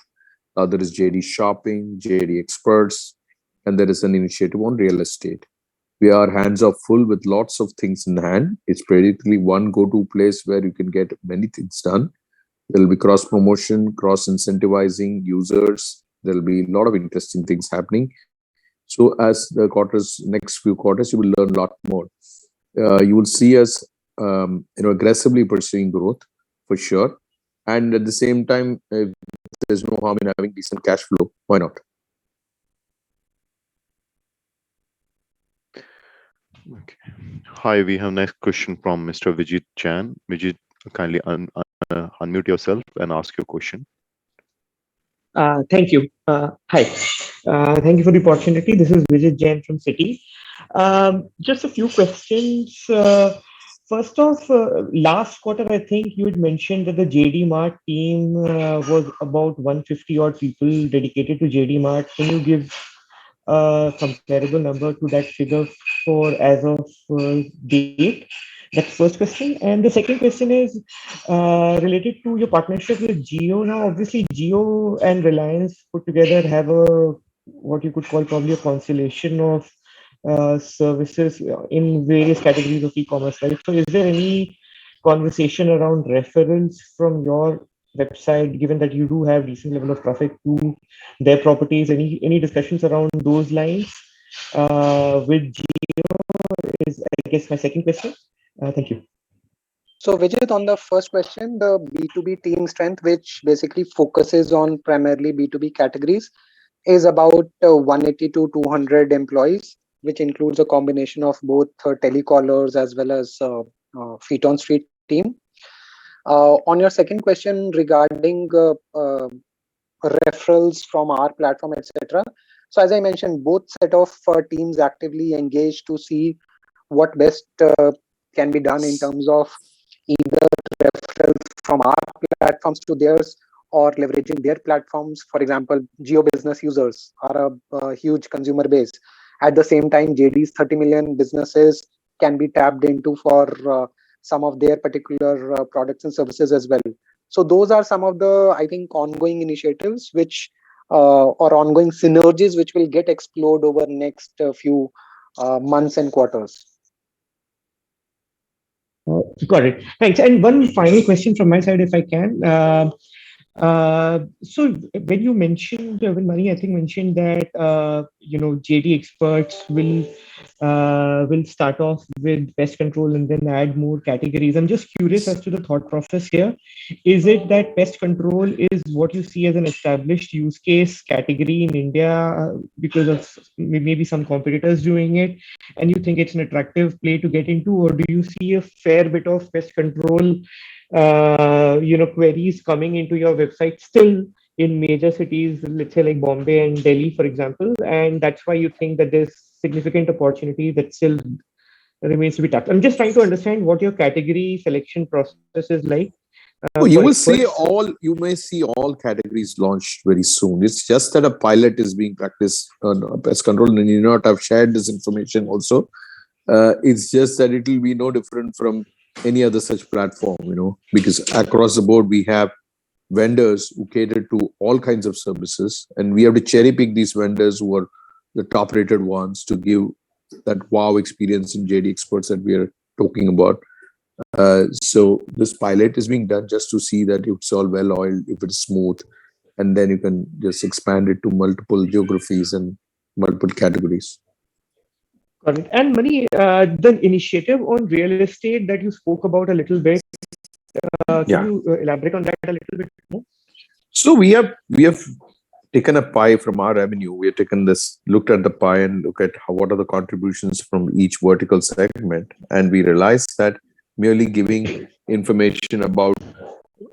other is JD Shopping, JD Experts, and there is an initiative on real estate. We are hands off full with lots of things in hand. It's basically one go-to place where you can get many things done. There will be cross promotion, cross incentivizing users. There will be a lot of interesting things happening. So as the next few quarters, you will learn a lot more. You will see us, aggressively pursuing growth for sure. And at the same time, if there's no harm in having decent cash flow, why not? Okay. Hi, we have next question from Mr. Vijit Chan. Vijit, kindly unmute yourself and ask your question. Thank you. Hi. Thank you for the opportunity. This is Vijay Jain from Citi. Just a few questions. First off, last quarter, I think you had mentioned that the JD Mart team was about 150 odd people dedicated to JD Mart. Can you give a comparable number to that figure for as of date? That's the first question. And the second question is related to your partnership with Jio. Now, obviously, Jio and Reliance put together have what you could call probably a constellation of services in various categories of e-commerce, right? So is there any conversation around referrals from your website, given that you do have decent level of traffic to their properties? Any discussions around those lines with Geo is, I guess, my second question. Thank you. So Vijay, on the first question, the B2B team strength, which basically focuses on primarily B2B categories, is about 180 to 200 employees, which includes a combination of both telecallers as well as feet on street team. On your second question regarding referrals from our platform, etc. So as I mentioned, both set of teams actively engaged to see what best can be done in terms of either referrals from our platforms to theirs or leveraging their platforms. For example, Geo business users are a huge consumer base. At the same time, JD's 30 million businesses can be tapped into for some of their particular products and services as well. So those are some of the, I think, ongoing initiatives which or ongoing synergies which will get explored over next few months and quarters. Got it. Thanks. And one final question from my side, if I can. So when you mentioned, when Mani, I think, mentioned that JD Experts will start off with pest control and then add more categories. I'm just curious as to the thought process here. Is it that pest control is what you see as an established use case category in India because of maybe some competitors doing it, and you think it's an attractive play to get into, or do you see a fair bit of pest control queries coming into your website still in major cities, let's say like Bombay and Delhi, for example, and that's why you think that there's significant opportunity that still remains to be tapped? I'm just trying to understand what your category selection process is like. You may see all categories launched very soon. It's just that a pilot is being practiced on pest control, and you not have shared this information also. It's just that it will be no different from any other such platform, because across the board we have vendors who cater to all kinds of services, and we have to cherry pick these vendors who are the top rated ones to give that wow experience in JD Experts that we are talking about. So this pilot is being done just to see that it's all well oiled, if it's smooth, and then you can just expand it to multiple geographies and multiple categories. Got it. And Mani, the initiative on real estate that you spoke about a little bit, can you elaborate on that a little bit more? So we have taken a pie from our revenue. We have taken this, looked at the pie and look at what are the contributions from each vertical segment, and we realized that merely giving information about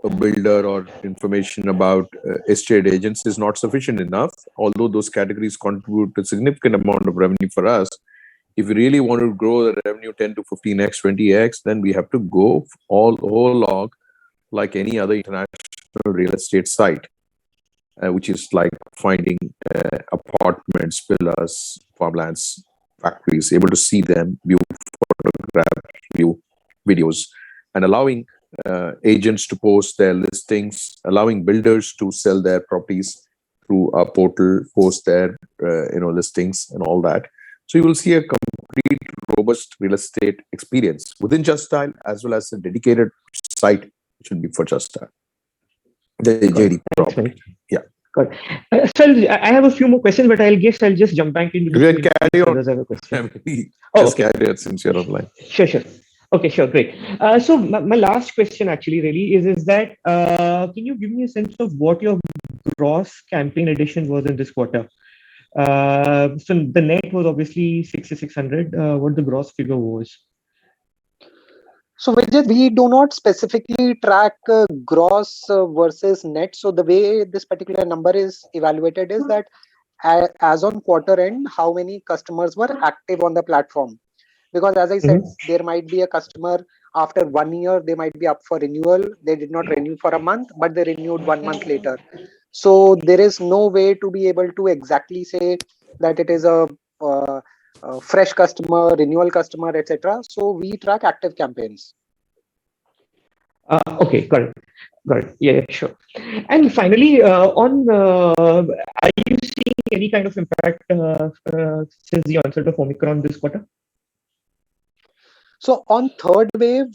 a builder or information about estate agents is not sufficient enough. Although those categories contribute a significant amount of revenue for us, if we really want to grow the revenue 10 to 15x, 20x, then we have to go whole log like any other international real estate site, which is like finding apartments, villas, farmlands, factories, able to see them, view photographs, view videos, and allowing agents to post their listings, allowing builders to sell their properties through a portal, post their listings and all that. So you will see a complete, robust real estate experience within Just Dial, as well as a dedicated site which will be for Just Dial. The JD property. Yeah. Good. So I have a few more questions, but I'll just jump back into the queue. Carry on. Others have a question. Just carry on since you're online. Sure. Okay, sure, great. So my last question actually really is that can you give me a sense of what your gross campaign addition was in this quarter? So the net was obviously 6,600. What the gross figure was? So we do not specifically track gross versus net. So the way this particular number is evaluated is that as on quarter end, how many customers were active on the platform. Because as I said, there might be a customer after 1 year, they might be up for renewal. They did not renew for a month, but they renewed 1 month later. So there is no way to be able to exactly say that it is a fresh customer, renewal customer, etc. So we track active campaigns. Okay, got it. Yeah, sure. And finally, are you seeing any kind of impact since the onset of Omicron this quarter? So on third wave,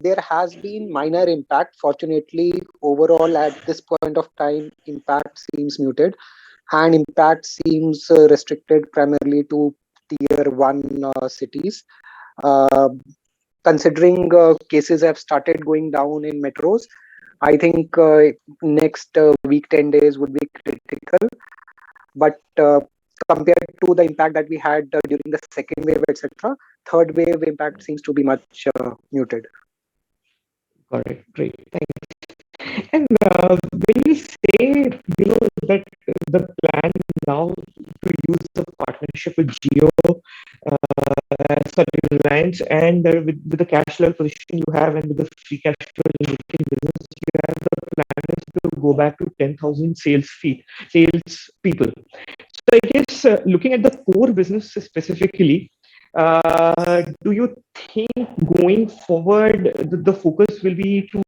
there has been minor impact. Fortunately, overall at this point of time, impact seems muted, and impact seems restricted primarily to tier 1 cities. Considering cases have started going down in metros, I think next week, 10 days would be critical. But compared to the impact that we had during the second wave, etc., third wave impact seems to be much muted. Got it. Great. Thanks. And when you say, that the plan now to use the partnership with Jio, Reliance, and with the cash flow position you have and with the free cash flow generating business you have, the plan is to go back to 10,000 sales people. So I guess looking at the core business specifically, do you think going forward the focus will be to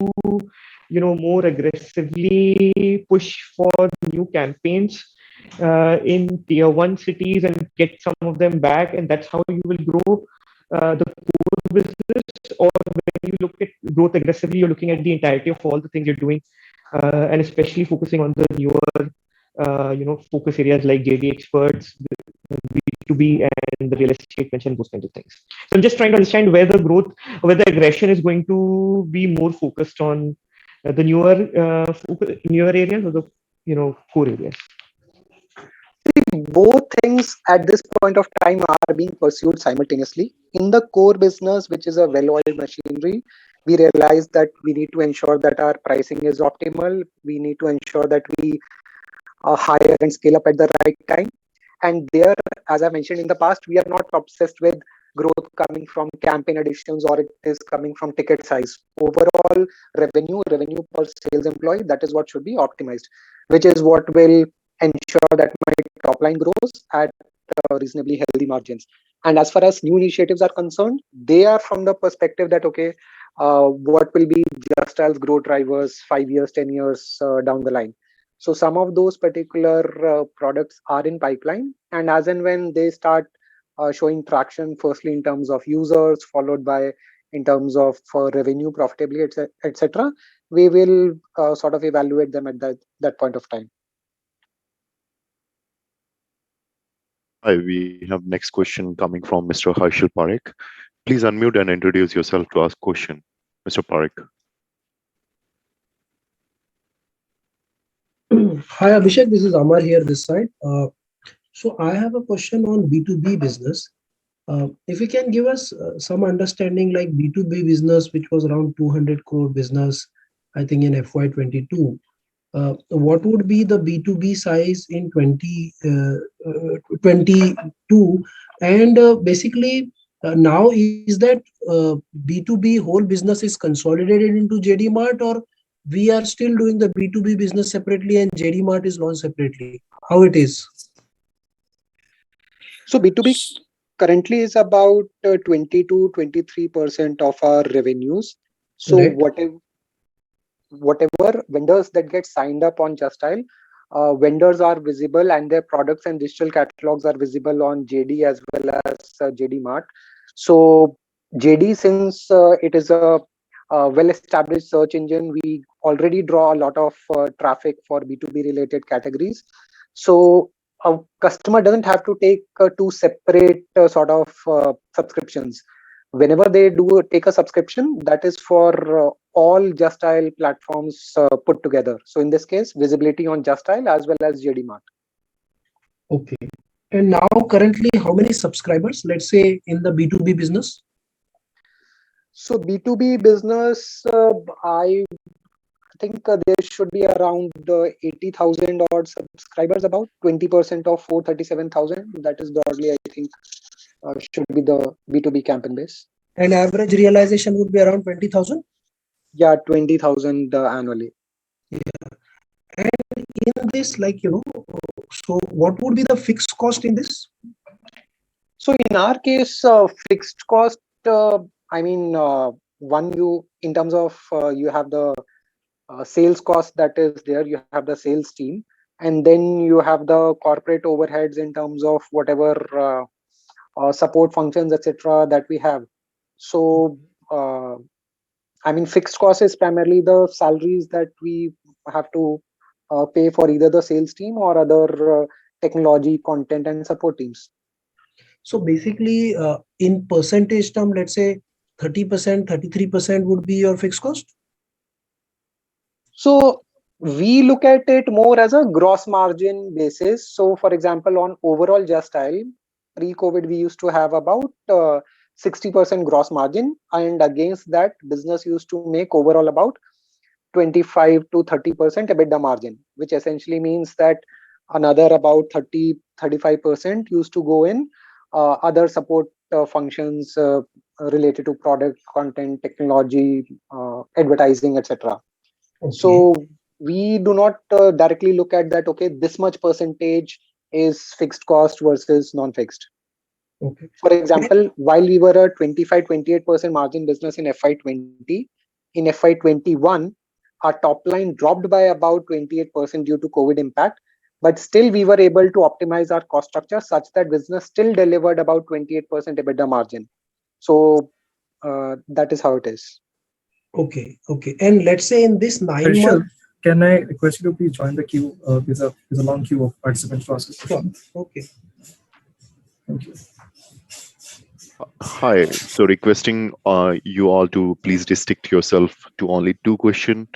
more aggressively push for new campaigns in tier 1 cities and get some of them back, and that's how you will grow the core business? Or when you look at growth aggressively, you're looking at the entirety of all the things you're doing, and especially focusing on the newer focus areas like JD experts, B2B, and the real estate mentioned, those kinds of things. So I'm just trying to understand where the aggression is going to be more focused on the newer areas or the core areas. Both things at this point of time are being pursued simultaneously. In the core business, which is a well-oiled machinery, we realize that we need to ensure that our pricing is optimal. We need to ensure that we hire and scale up at the right time. And there, as I mentioned in the past, we are not obsessed with growth coming from campaign additions or it is coming from ticket size. Overall revenue per sales employee, that is what should be optimized, which is what will ensure that my top line grows at reasonably healthy margins. And as far as new initiatives are concerned, they are from the perspective that, okay, what will be Just Dial's growth drivers 5 years, 10 years down the line. So some of those particular products are in pipeline, and as and when they start showing traction, firstly in terms of users, followed by in terms of revenue, profitability, etc., we will sort of evaluate them at that point of time. Hi, we have next question coming from Mr. Harshil Parekh. Please unmute and introduce yourself to ask question, Mr. Parekh. Hi Abhishek, this is Amar here this side. So I have a question on B2B business. If you can give us some understanding like B2B business, which was around 200 crore business, I think in FY22. What would be the B2B size in 2022? And basically now is that B2B whole business is consolidated into JD Mart, or we are still doing the B2B business separately and JD Mart is launched separately? How it is? So B2B currently is about 20 to 23% of our revenues. So Right. whatever vendors that get signed up on Justile, vendors are visible and their products and digital catalogs are visible on JD as well as JD Mart. So JD, since it is a well-established search engine, we already draw a lot of traffic for B2B related categories. So a customer doesn't have to take two separate sort of subscriptions. Whenever they do take a subscription, that is for all Justile platforms put together. So in this case, visibility on Justile as well as JD Mart. Okay. And now currently how many subscribers, let's say in the B2B business? So B2B business, I think there should be around 80,000 odd subscribers, about 20% of 437,000. That is broadly, I think, should be the B2B campaign base. And average realization would be around 20,000? Yeah, 20,000 annually. Yeah. And in this, like, so what would be the fixed cost in this? So in our case, fixed cost, I mean, in terms of you have the sales cost that is there, you have the sales team, and then you have the corporate overheads in terms of whatever support functions, etc. that we have. So, I mean, fixed cost is primarily the salaries that we have to pay for either the sales team or other technology, content, and support teams. So basically, in percentage term, let's say 30%, 33% would be your fixed cost? So we look at it more as a gross margin basis. So for example, on overall Justile, pre-COVID, we used to have about 60% gross margin, and against that, business used to make overall about 25 to 30% EBITDA margin, which essentially means that another about 35% used to go in other support functions related to product, content, technology, advertising, etc. Okay. So we do not directly look at that, okay, this much percentage is fixed cost versus non-fixed. Okay. For example, while we were a 25-28% margin business in FY20, in FY21, our top line dropped by about 28% due to COVID impact, but still we were able to optimize our cost structure such that business still delivered about 28% EBITDA margin. So that is how it is. Okay. Okay. And let's say in this 9 months. Can I request you to please join the queue? There's a long queue of participants to ask a question. Okay. Thank you. Hi. So requesting you all to please restrict yourself to only two questions.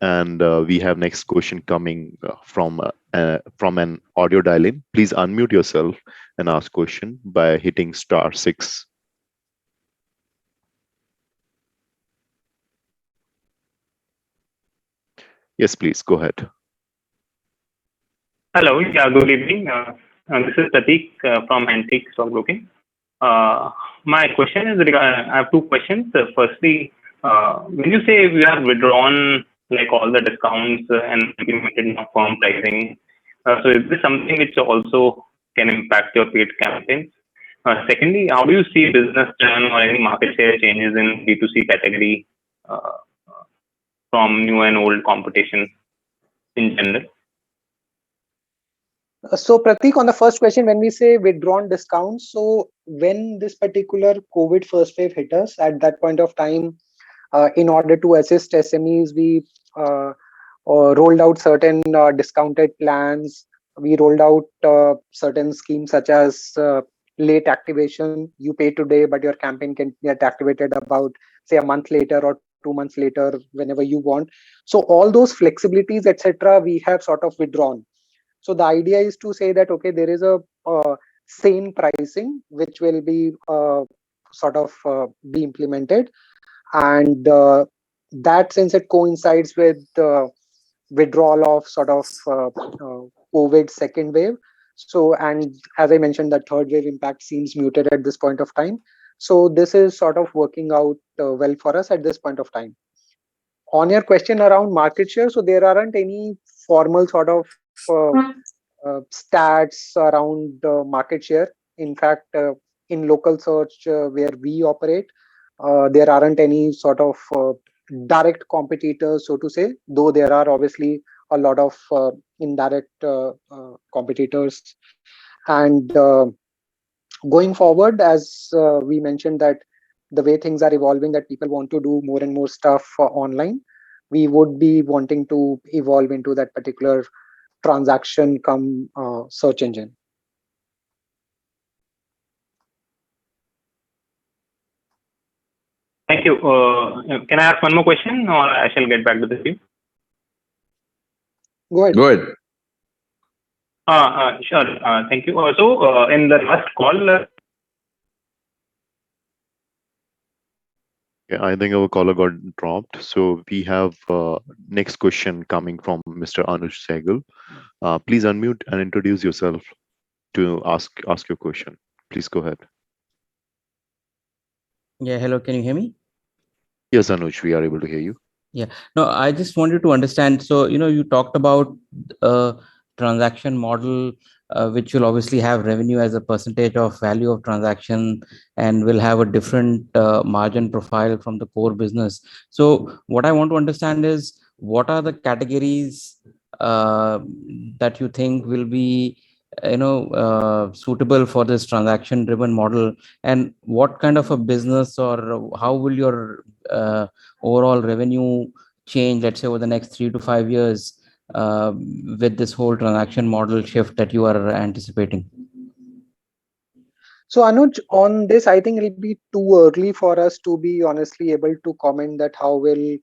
And we have next question coming from an audio dial-in. Please unmute yourself and ask question by hitting *6. Yes, please go ahead. Hello. Yeah, good evening. This is Pratik from Antique Stockbroking. My question is, I have two questions. Firstly, when you say we have withdrawn like all the discounts and implemented firm pricing, so is this something which also can impact your paid campaigns? Secondly, how do you see business churn or any market share changes in B2C category from new and old competition in general? So Pratik, on the first question, when we say withdrawn discounts, so when this particular COVID first wave hit us, at that point of time, in order to assist SMEs, we rolled out certain discounted plans We rolled out certain schemes such as late activation. You pay today, but your campaign can get activated about, say, a month later or 2 months later, whenever you want. So all those flexibilities, etc., we have sort of withdrawn. So the idea is to say that, okay, there is a sane pricing which will be sort of be implemented, and that, since it coincides with withdrawal of sort of COVID second wave. So, and as I mentioned, the third wave impact seems muted at this point of time. So this is sort of working out well for us at this point of time. On your question around market share, so there aren't any formal sort of stats around market share. In fact, in local search where we operate, there aren't any sort of direct competitors, so to say, though there are obviously a lot of indirect competitors. And going forward, as we mentioned, that the way things are evolving, that people want to do more and more stuff online, we would be wanting to evolve into that particular transaction come search engine. Thank you. Can I ask one more question, or I shall get back to the queue? Go ahead. Go ahead. Sure. Thank you. Also, in the last call, I think our caller got dropped. So we have next question coming from Mr. Anuj Sehgal. Please unmute and introduce yourself to ask your question. Please go ahead. Yeah, hello, can you hear me? Yes, Anuj, we are able to hear you. Yeah, no, I just wanted to understand. So, you talked about transaction model, which will obviously have revenue as a percentage of value of transaction and will have a different margin profile from the core business. So what I want to understand is, what are the categories that you think will be suitable for this transaction driven model, and what kind of a business, or how will your overall revenue change, let's say, over the next 3 to 5 years with this whole transaction model shift that you are anticipating? So Anuj, on this, I think it'll be too early for us to be honestly able to comment that how will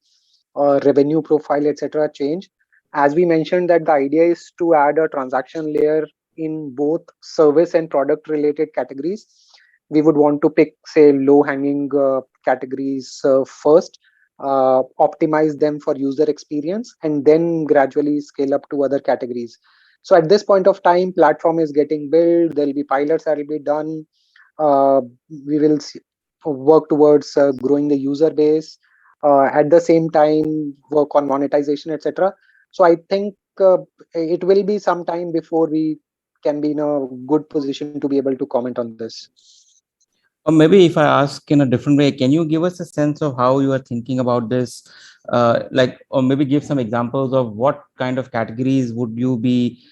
revenue profile, etc., change. As we mentioned, that the idea is to add a transaction layer in both service and product related categories. We would want to pick, say, low hanging categories first, optimize them for user experience, and then gradually scale up to other categories. So at this point of time, platform is getting built. There'll be pilots that will be done. We will work towards growing the user base. At the same time, work on monetization, etc. So I think it will be some time before we can be in a good position to be able to comment on this. Or maybe if I ask in a different way, can you give us a sense of how you are thinking about this? Or maybe give some examples of what kind of categories would you be,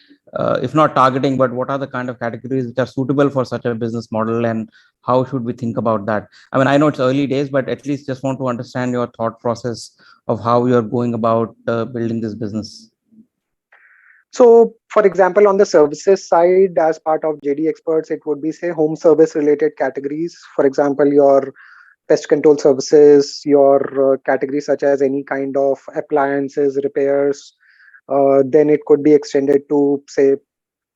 if not targeting, but what are the kind of categories which are suitable for such a business model, and how should we think about that? I mean, I know it's early days, but at least just want to understand your thought process of how you're going about building this business. So, for example, on the services side, as part of JD Experts, it would be, say, home service related categories. For example, your pest control services, your categories such as any kind of appliances, repairs. Then it could be extended to, say,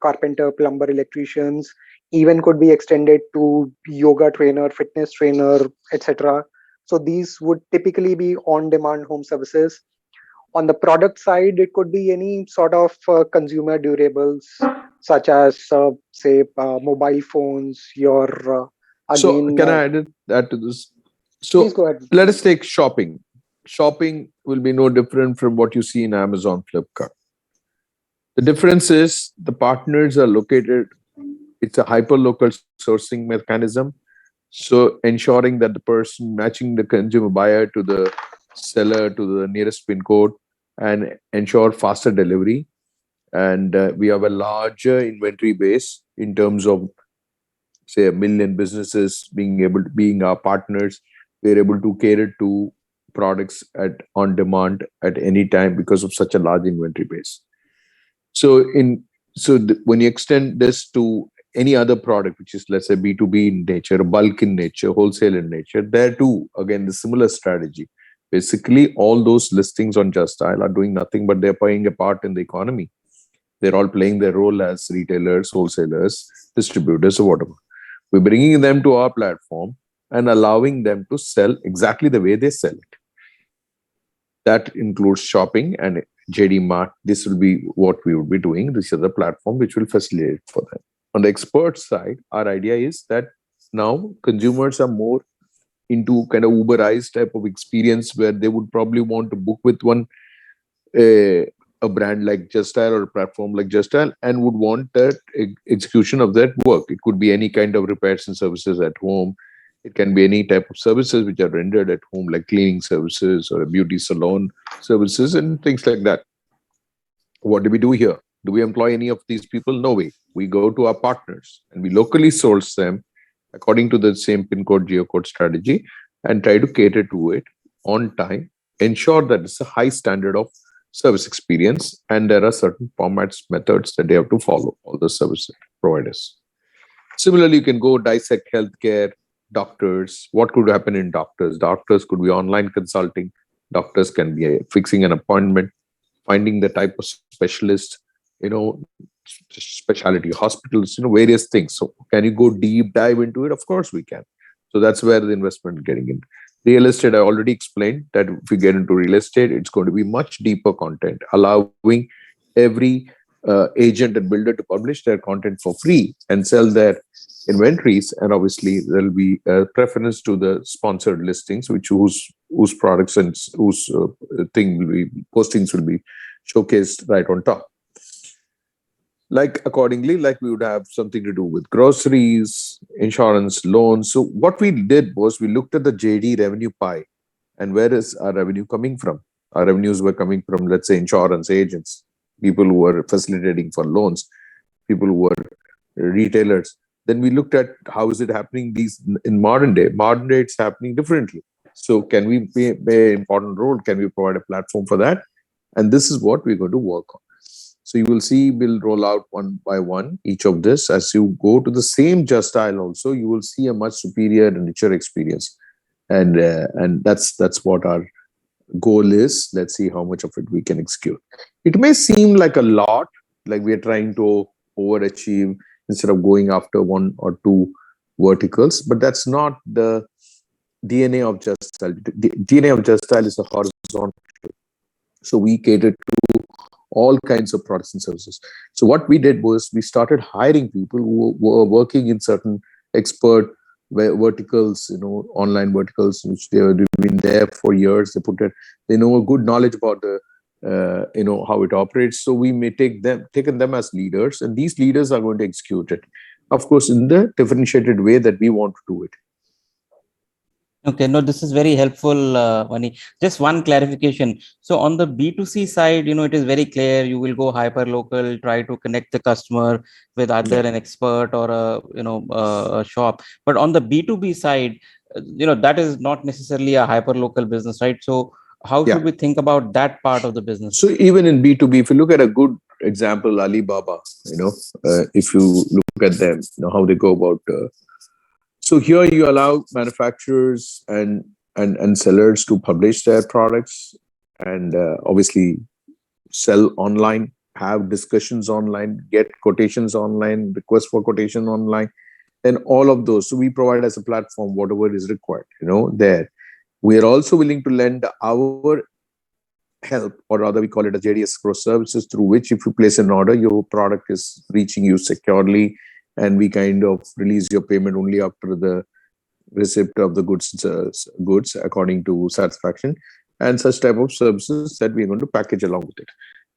carpenter, plumber, electricians. Even could be extended to yoga trainer, fitness trainer, etc. So these would typically be on-demand home services. On the product side, it could be any sort of consumer durables, such as, say, mobile phones, your So again. can I add to this? So Please go ahead. let us take shopping. Shopping will be no different from what you see in Amazon, Flipkart. The difference is the partners are located, it's a hyper-local sourcing mechanism. So ensuring that the person matching the consumer buyer to the seller to the nearest pin code and ensure faster delivery. And we have a larger inventory base in terms of, say, 1 million businesses being our partners. We're able to cater to products on demand at any time because of such a large inventory base. So in So when you extend this to any other product, which is, let's say, B2B in nature, bulk in nature, wholesale in nature, there too, again, the similar strategy. Basically, all those listings on Just Dial are doing nothing but they're playing a part in the economy. They're all playing their role as retailers, wholesalers, distributors, or whatever. We're bringing them to our platform and allowing them to sell exactly the way they sell it. That includes shopping and JD Mart. This will be what we will be doing. This is the platform which will facilitate for them. On the expert side, our idea is that now consumers are more into kind of Uberized type of experience where they would probably want to book with a brand like Just Dial or a platform like Just Dial and would want that execution of that work. It could be any kind of repairs and services at home. It can be any type of services which are rendered at home, like cleaning services or beauty salon services and things like that. What do we do here? Do we employ any of these people? No way. We go to our partners and we locally source them according to the same pin code, geocode strategy and try to cater to it on time, ensure that it's a high standard of service experience, and there are certain formats, methods that they have to follow, all the service providers. Similarly, you can go dissect healthcare, doctors. What could happen in doctors? Doctors could be online consulting. Doctors can be fixing an appointment, finding the type of specialist, specialty hospitals, various things. So can you go deep dive into it? Of course we can. So that's where the investment is getting in. Real estate, I already explained that if you get into real estate, it's going to be much deeper content, allowing every agent and builder to publish their content for free and sell their inventories. And obviously, there'll be a preference to the sponsored listings, which whose products and whose postings will be showcased right on top. Accordingly, we would have something to do with groceries, insurance, loans. So what we did was we looked at the JD revenue pie and where is our revenue coming from? Our revenues were coming from, let's say, insurance agents, people who were facilitating for loans, people who were retailers. Then we looked at how is it happening in modern day. Modern day, it's happening differently. So can we play an important role? Can we provide a platform for that? And this is what we're going to work on. So you will see, we'll roll out one by one each of this. As you go to the same Just Dial also, you will see a much superior and richer experience. And that's what our goal is. Let's see how much of it we can execute. It may seem like a lot, like we are trying to overachieve instead of going after one or two verticals, but that's not the DNA of Just Dial. The DNA of Just Dial is a horizontal. So we cater to all kinds of products and services. So what we did was we started hiring people who were working in certain expert verticals, online verticals, which they have been there for years. They know a good knowledge about the, how it operates. So we may taken them as leaders, and these leaders are going to execute it, of course, in the differentiated way that we want to do it. Okay, no, this is very helpful, Mani. Just one clarification. So on the B2C side, it is very clear you will go hyper local, try to connect the customer with either an expert or a shop. But on the B2B side, that is not necessarily a hyper local business, right? So how should we think about that part of the business? So even in B2B, if you look at a good example, Alibaba, if you look at them, how they go about. So here you allow manufacturers and sellers to publish their products and obviously sell online, have discussions online, get quotations online, request for quotation online, and all of those. So we provide as a platform whatever is required, there. We are also willing to lend our help, or rather we call it a JD escrow services, through which if you place an order, your product is reaching you securely, and we kind of release your payment only after the receipt of the goods according to satisfaction, and such type of services that we're going to package along with it.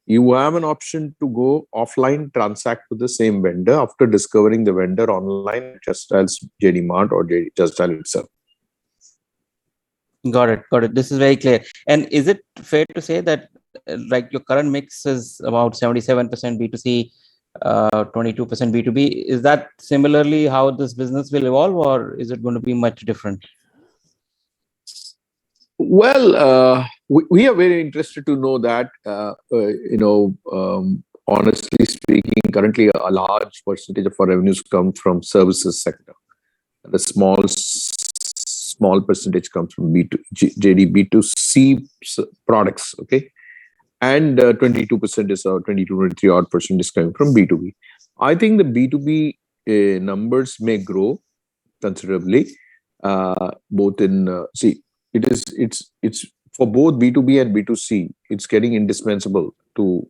You have an option to go offline, transact with the same vendor after discovering the vendor online, just as JD Mart or Just Dial itself. Got it. This is very clear. And is it fair to say that your current mix is about 77% B2C, 22% B2B? Is that similarly how this business will evolve, or is it going to be much different? Well, we are very interested to know that, honestly speaking, currently a large percentage of our revenues come from services sector. The small percentage comes from B2C products, okay? And 22% is 22, 23 odd percent is coming from B2B. I think the B2B numbers may grow considerably, both in it's for both B2B and B2C. It's getting indispensable to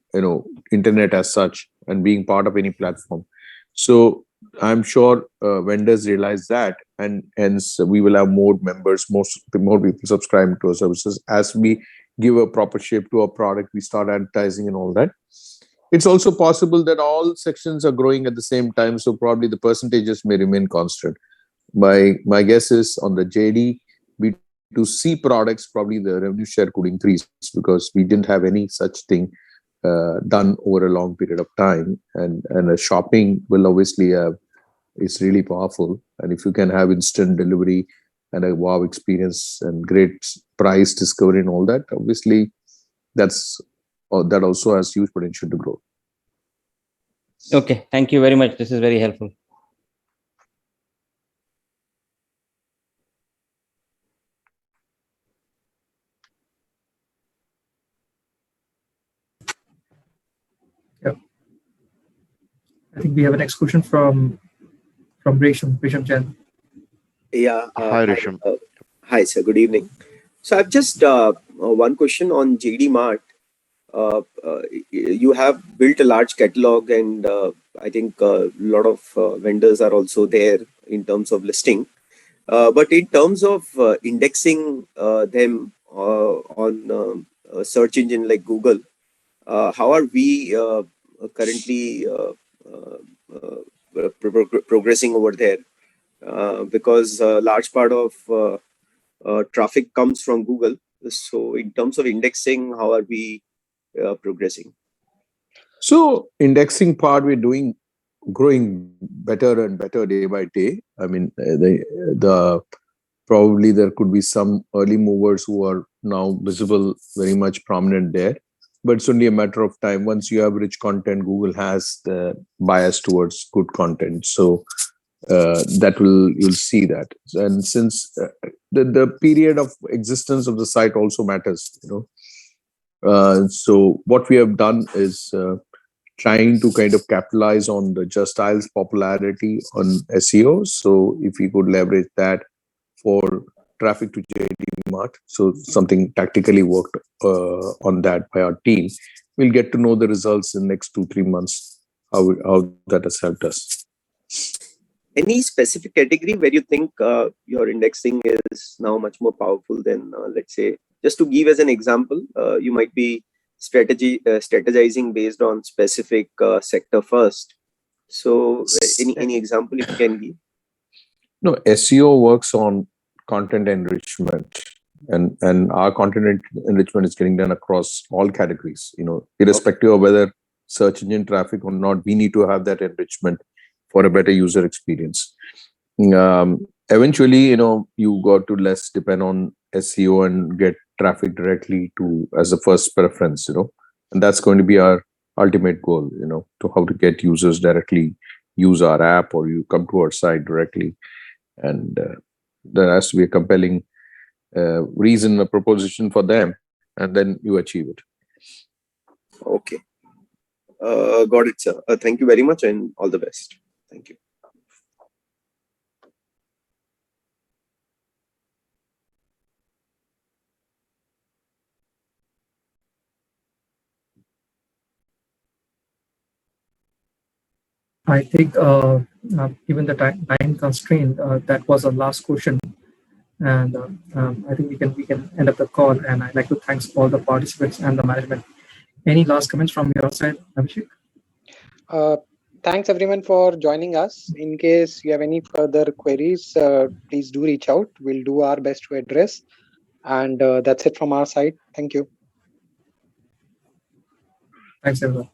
internet as such and being part of any platform. So I'm sure vendors realize that, and hence we will have more members, more people subscribe to our services. As we give a proper shape to our product, we start advertising and all that. It's also possible that all sections are growing at the same time, so probably the percentages may remain constant. My guess is on the JD B2C products, probably the revenue share could increase because we didn't have any such thing done over a long period of time, and a shopping will obviously have is really powerful. And if you can have instant delivery and a wow experience and great price discovery and all that, obviously that also has huge potential to grow. Okay, thank you very much. This is very helpful. Yeah. I think we have a next question from Resham Chen. Yeah. Hi, Risham. Hi, sir. Good evening. So I've just one question on JD Mart. You have built a large catalog, and I think a lot of vendors are also there in terms of listing. But in terms of indexing them on a search engine like Google, how are we currently progressing over there? Because a large part of traffic comes from Google. So in terms of indexing, how are we progressing? So indexing part, we're growing better and better day by day. I mean, the probably there could be some early movers who are now visible, very much prominent there. But it's only a matter of time. Once you have rich content, Google has the bias towards good content. So you'll see that. And since the period of existence of the site also matters, so what we have done is trying to kind of capitalize on the Just Dial's popularity on SEO. So if we could leverage that for traffic to JD Mart, so something tactically worked on that by our team. We'll get to know the results in the next 2-3 months, how that has helped us. Any specific category where you think your indexing is now much more powerful than, let's say, just to give as an example, you might be strategizing based on specific sector first. So any example if you can give? No, SEO works on content enrichment, and our content enrichment is getting done across all categories. Irrespective of whether search engine traffic or not, we need to have that enrichment for a better user experience. Eventually, you got to less depend on SEO and get traffic directly as a first preference, and that's going to be our ultimate goal, to how to get users directly use our app or you come to our site directly. And there has to be a compelling reason, a proposition for them, and then you achieve it. Okay. Got it, sir. Thank you very much and all the best. Thank you. I think given the time constraint, that was the last question, and I think we can end up the call. And I'd like to thank all the participants and the management. Any last comments from your side, Abhishek? Thanks everyone for joining us. In case you have any further queries, please do reach out. We'll do our best to address. And that's it from our side. Thank you. Thanks everyone.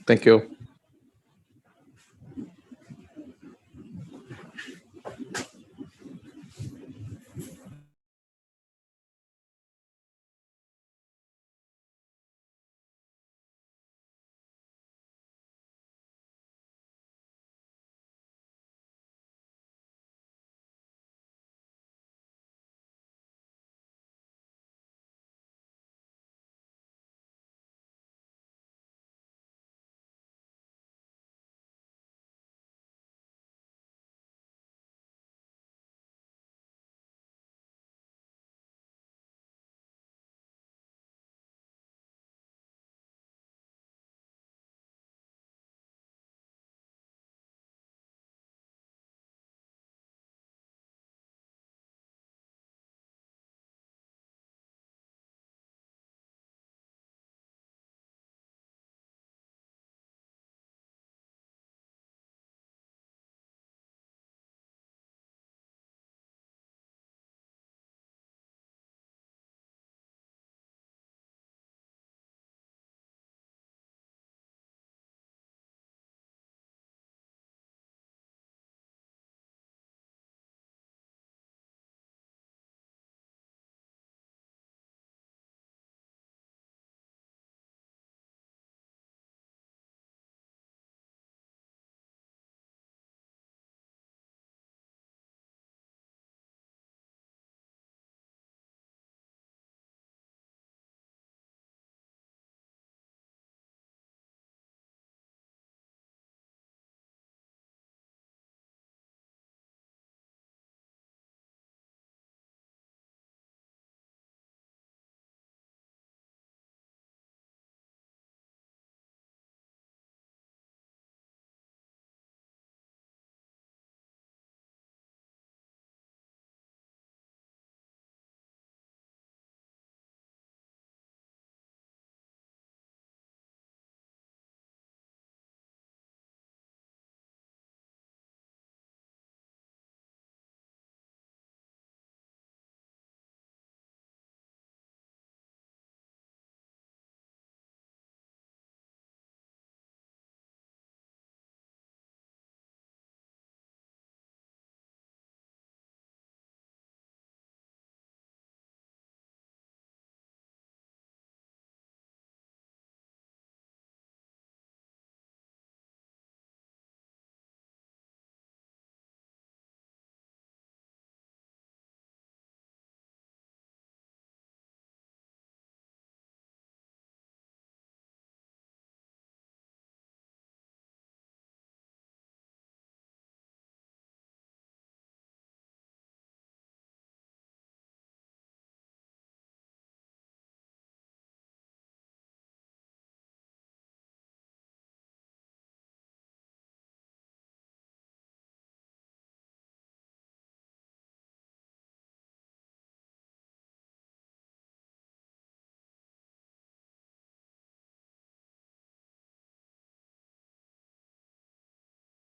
Thank you.